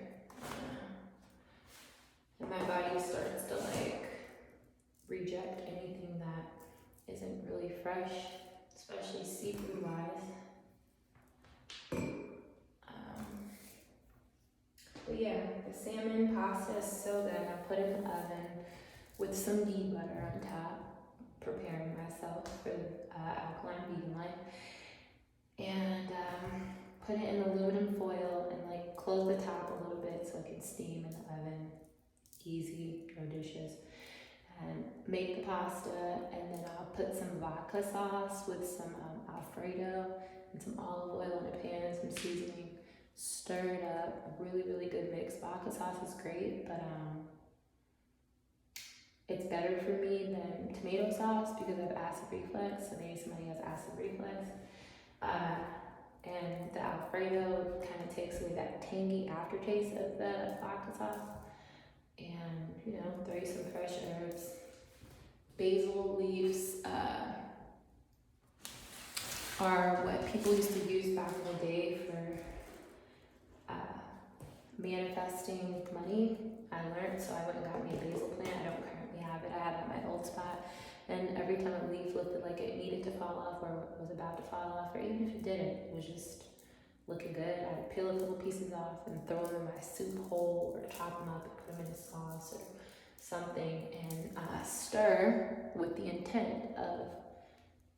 And my body starts to reject anything that isn't really fresh, especially seafood wise. But yeah, the salmon pasta is so good. I put it in the oven with some ghee butter on top, preparing myself for alkaline vegan life. And put it in aluminum foil and close the top a little bit so it can steam in the oven. Easy, no dishes. And make the pasta, and then I'll put some vodka sauce with some Alfredo and some olive oil in a pan, some seasoning. Stir it up, really, really good mix. Vodka sauce is great, but it's better for me than tomato sauce because I have acid reflux, so maybe somebody has acid reflux. and the Alfredo kind of takes away that tangy aftertaste of the vodka sauce. And throw you some fresh herbs. Basil leaves are what people used to use back in the day for manifesting money. I learned, so I went and got me a basil plant. I don't currently have it. I had it at my old spot. And every time a leaf looked like it needed to fall off or was about to fall off, or even if it didn't, it was just looking good, I would peel a couple pieces off and throw them in my soup bowl or chop them up and put them in a sauce or something and stir with the intent of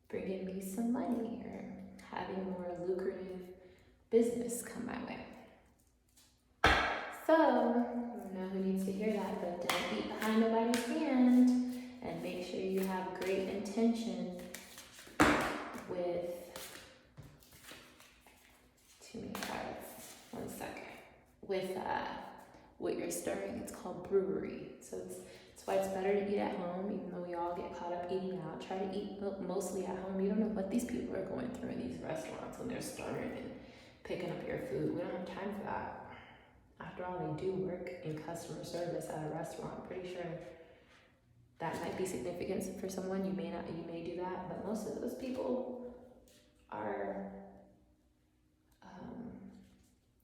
bringing me some money or having more lucrative business come my way. So, I don't know who needs to hear that, but don't eat behind nobody's hand, and make sure you have great intention with too many cards. 1 second. With what you're stirring, it's called brewery. So it's why it's better to eat at home, even though we all get caught up eating out. Try to eat mostly at home. You don't know what these people are going through in these restaurants when they're stirring and picking up your food. We don't have time for that. After all, they do work in customer service at a restaurant. I'm pretty sure that might be significant for someone. You may do that, but most of those people are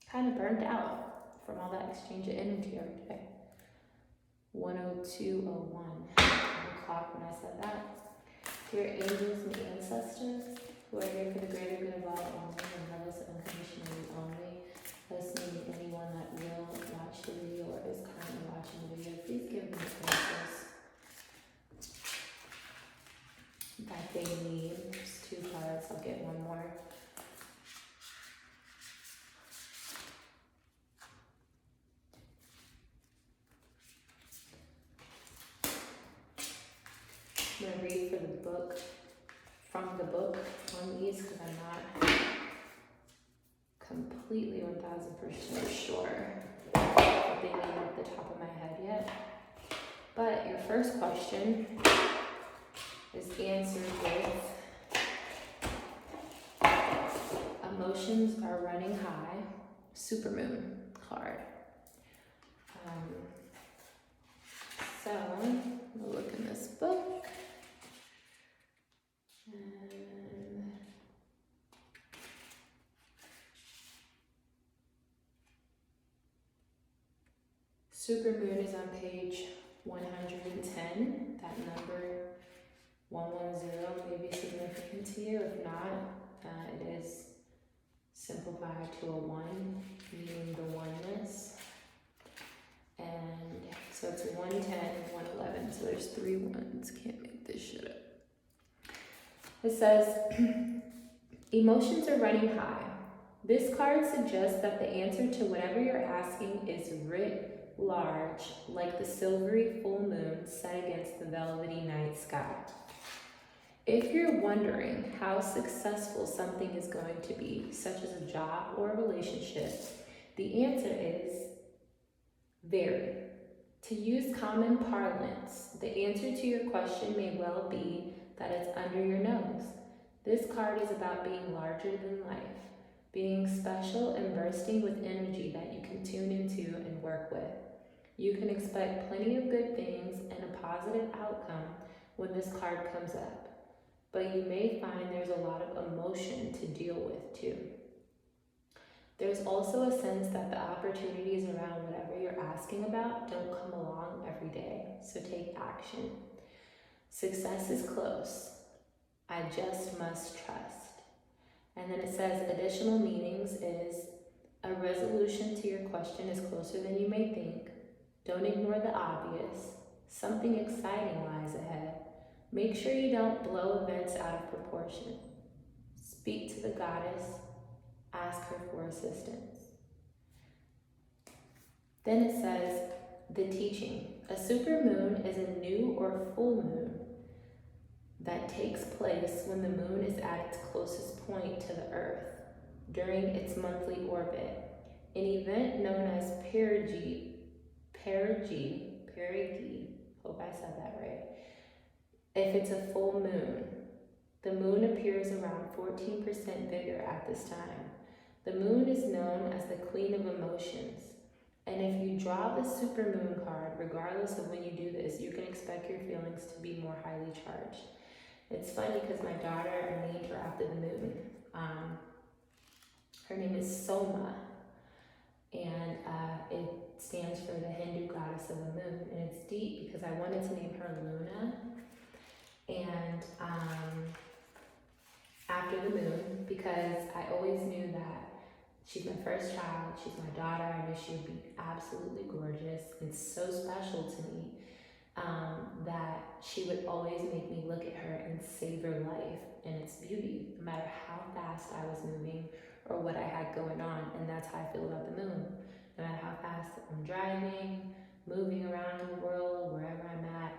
kind of burnt out from all that exchange of energy every day. 10201 on the clock when I said that. Dear angels and ancestors who are here for the greater good of all only and love us unconditionally only, listening to anyone that will watch the video or is currently watching the video, please give them the answers that they need. There's 2 cards, I'll get one more. I'm going to read from the book on these because I'm not completely 1000% sure what they mean off the top of my head yet. But your first question is answered with emotions are running high, supermoon card. So we'll look in this book. And supermoon is on page 110. That number 110 may be significant to you. If not, it is simplified to a 1, meaning the oneness. And so it's 110 and 111, so there's 3 ones. Can't make this shit up. It says, emotions are running high. This card suggests that the answer to whatever you're asking is writ large, like the silvery full moon set against the velvety night sky. If you're wondering how successful something is going to be, such as a job or a relationship, the answer is very. To use common parlance, the answer to your question may well be that it's under your nose. This card is about being larger than life, being special and bursting with energy that you can tune into and work with. You can expect plenty of good things and a positive outcome when this card comes up, but you may find there's a lot of emotion to deal with too. There's also a sense that the opportunities around whatever you're asking about don't come along every day, so take action. Success is close. I just must trust. And then it says additional meanings is a resolution to your question is closer than you may think. Don't ignore the obvious. Something exciting lies ahead. Make sure you don't blow events out of proportion. Speak to the goddess. Ask her for assistance. Then it says the teaching. A supermoon is a new or full moon that takes place when the moon is at its closest point to the earth during its monthly orbit. An event known as perigee, hope I said that right. If it's a full moon, the moon appears around 14% bigger at this time. The moon is known as the queen of emotions. And if you draw the supermoon card, regardless of when you do this, you can expect your feelings to be more highly charged. It's funny because my daughter, I named her after the moon. Her name is Soma, and it stands for the Hindu goddess of the moon. And it's deep because I wanted to name her Luna, and after the moon, because I always knew that she's my first child, she's my daughter. I knew she would be absolutely gorgeous and so special to me, that she would always make me look at her and savor life and its beauty, no matter how fast I was moving or what I had going on. And that's how I feel about the moon. No matter how fast I'm driving, moving around in the world, wherever I'm at,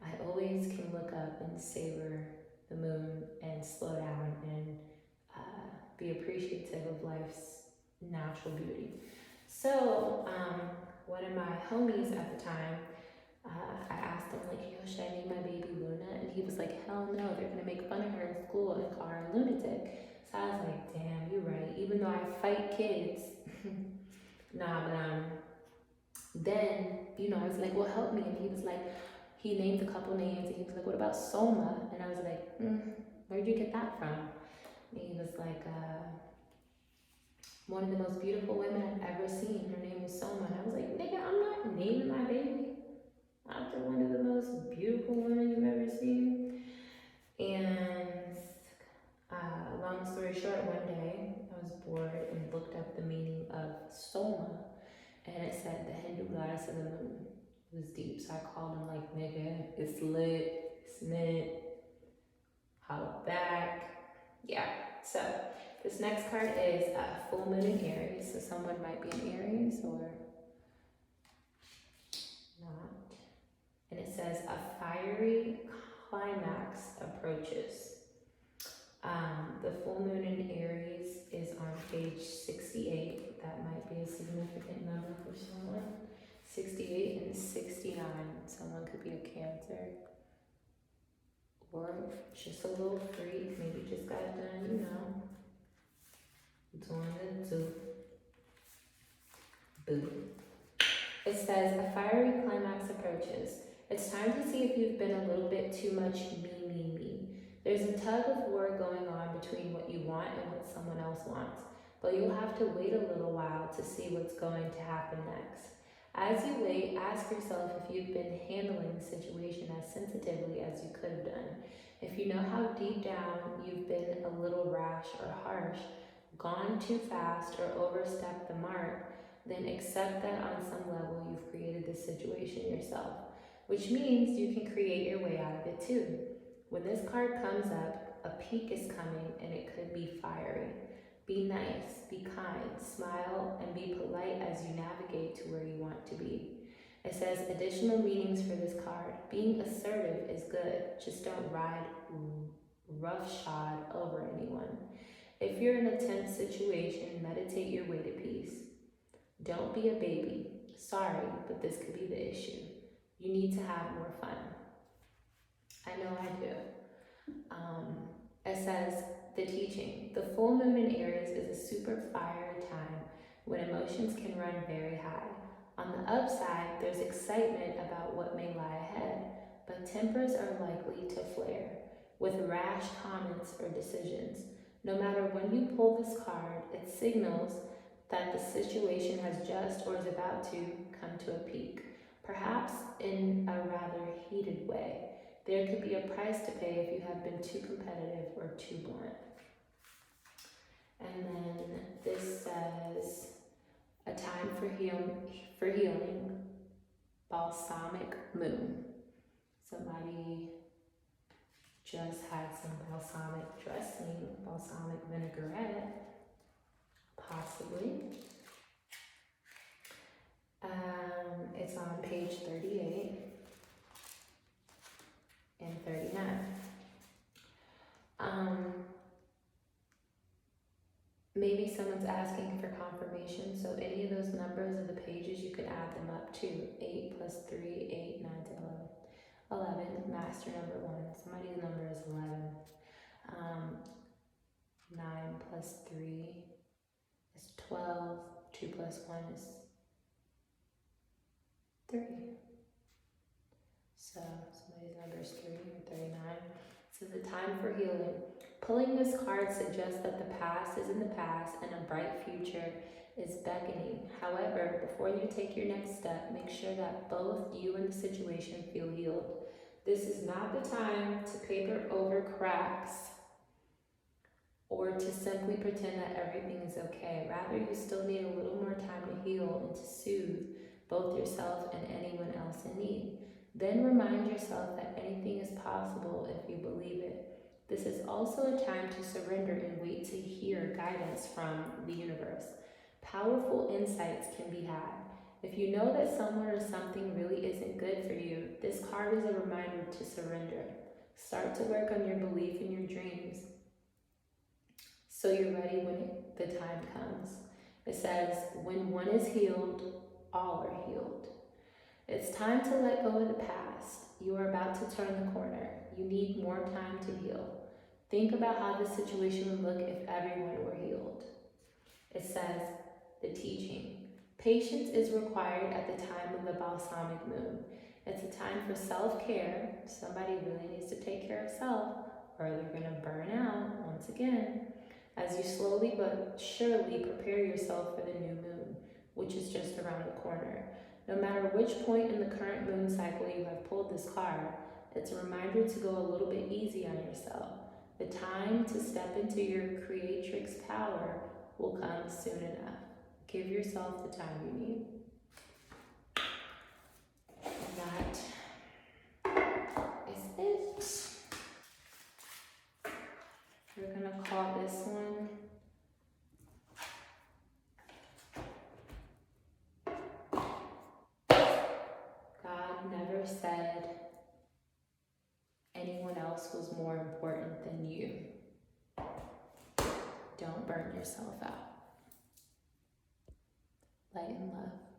I always can look up and savor the moon and slow down and be appreciative of life's natural beauty. So one of my homies at the time, I asked him, like, yo, should I name my baby Luna? And he was like, hell no, they're gonna make fun of her in school and call her a lunatic. So I was like, damn, you're right. Even though I fight kids, then, I was like, well, help me. And he was like, he named a couple names, and he was like, what about Soma? And I was like, where'd you get that from? And he was like, one of the most beautiful women I've ever seen. Her name was Soma. And I was like, nigga, I'm not naming my baby after one of the most beautiful women you've ever seen. And long story short, one day I was bored and looked up the meaning of Soma, and it said the Hindu goddess of the moon. It was deep, so I called him like, nigga, it's lit, it's mint, holla back. Yeah, so this next card is full moon in Aries, so someone might be in Aries or not. And it says a fiery climax approaches. The full moon in Aries is on page 68. That might be a significant number for someone. 68 and 69. Someone could be a Cancer. Or just a little freak. Maybe just got done, doing the do. Boo. It says a fiery climax approaches. It's time to see if you've been a little bit too much me. There's a tug of war going on between what you want and what someone else wants, but you'll have to wait a little while to see what's going to happen next. As you wait, ask yourself if you've been handling the situation as sensitively as you could have done. If you know how deep down you've been a little rash or harsh, gone too fast, or overstepped the mark, then accept that on some level you've created this situation yourself, which means you can create your way out of it too. When this card comes up, a peak is coming and it could be fiery. Be nice, be kind, smile, and be polite as you navigate to where you want to be. It says additional meanings for this card. Being assertive is good, just don't ride roughshod over anyone. If you're in a tense situation, meditate your way to peace. Don't be a baby. Sorry, but this could be the issue. You need to have more fun. I know I do. It says, the teaching. The full moon in Aries is a super fiery time when emotions can run very high. On the upside, there's excitement about what may lie ahead, but tempers are likely to flare with rash comments or decisions. No matter when you pull this card, it signals that the situation has just or is about to come to a peak, perhaps in a rather heated way. There could be a price to pay if you have been too competitive or too blunt. And then this says, a time for healing, balsamic moon. Somebody just had some balsamic dressing, balsamic vinaigrette, possibly. It's on page 38. And 39. Maybe someone's asking for confirmation, so any of those numbers of the pages, you can add them up to 8 plus 3, 8, 9, 10, 11. 11, master number 1. Somebody's number is 11. 9 plus 3 12. 2 plus 1 is 3. So somebody's number is 3 or 39. This is a time for healing. Pulling this card suggests that the past is in the past and a bright future is beckoning. However, before you take your next step, make sure that both you and the situation feel healed. This is not the time to paper over cracks or to simply pretend that everything is okay. Rather, you still need a little more time to heal and to soothe both yourself and anyone else in need. Then remind yourself that anything is possible if you believe it. This is also a time to surrender and wait to hear guidance from the universe. Powerful insights can be had. If you know that someone or something really isn't good for you, this card is a reminder to surrender. Start to work on your belief in your dreams so you're ready when the time comes. It says, when one is healed, all are healed. It's time to let go of the past. You are about to turn the corner. You need more time to heal. Think about how this situation would look if everyone were healed. It says, the teaching. Patience is required at the time of the balsamic moon. It's a time for self-care. Somebody really needs to take care of self or they're going to burn out once again. As you slowly but surely prepare yourself for the new moon, which is just around the corner. No matter which point in the current moon cycle you have pulled this card, it's a reminder to go a little bit easy on yourself. The time to step into your creatrix power will come soon enough. Give yourself the time you need. That is it. We're going to call this one God never said anyone else was more important than you. Don't burn yourself out. Light and love.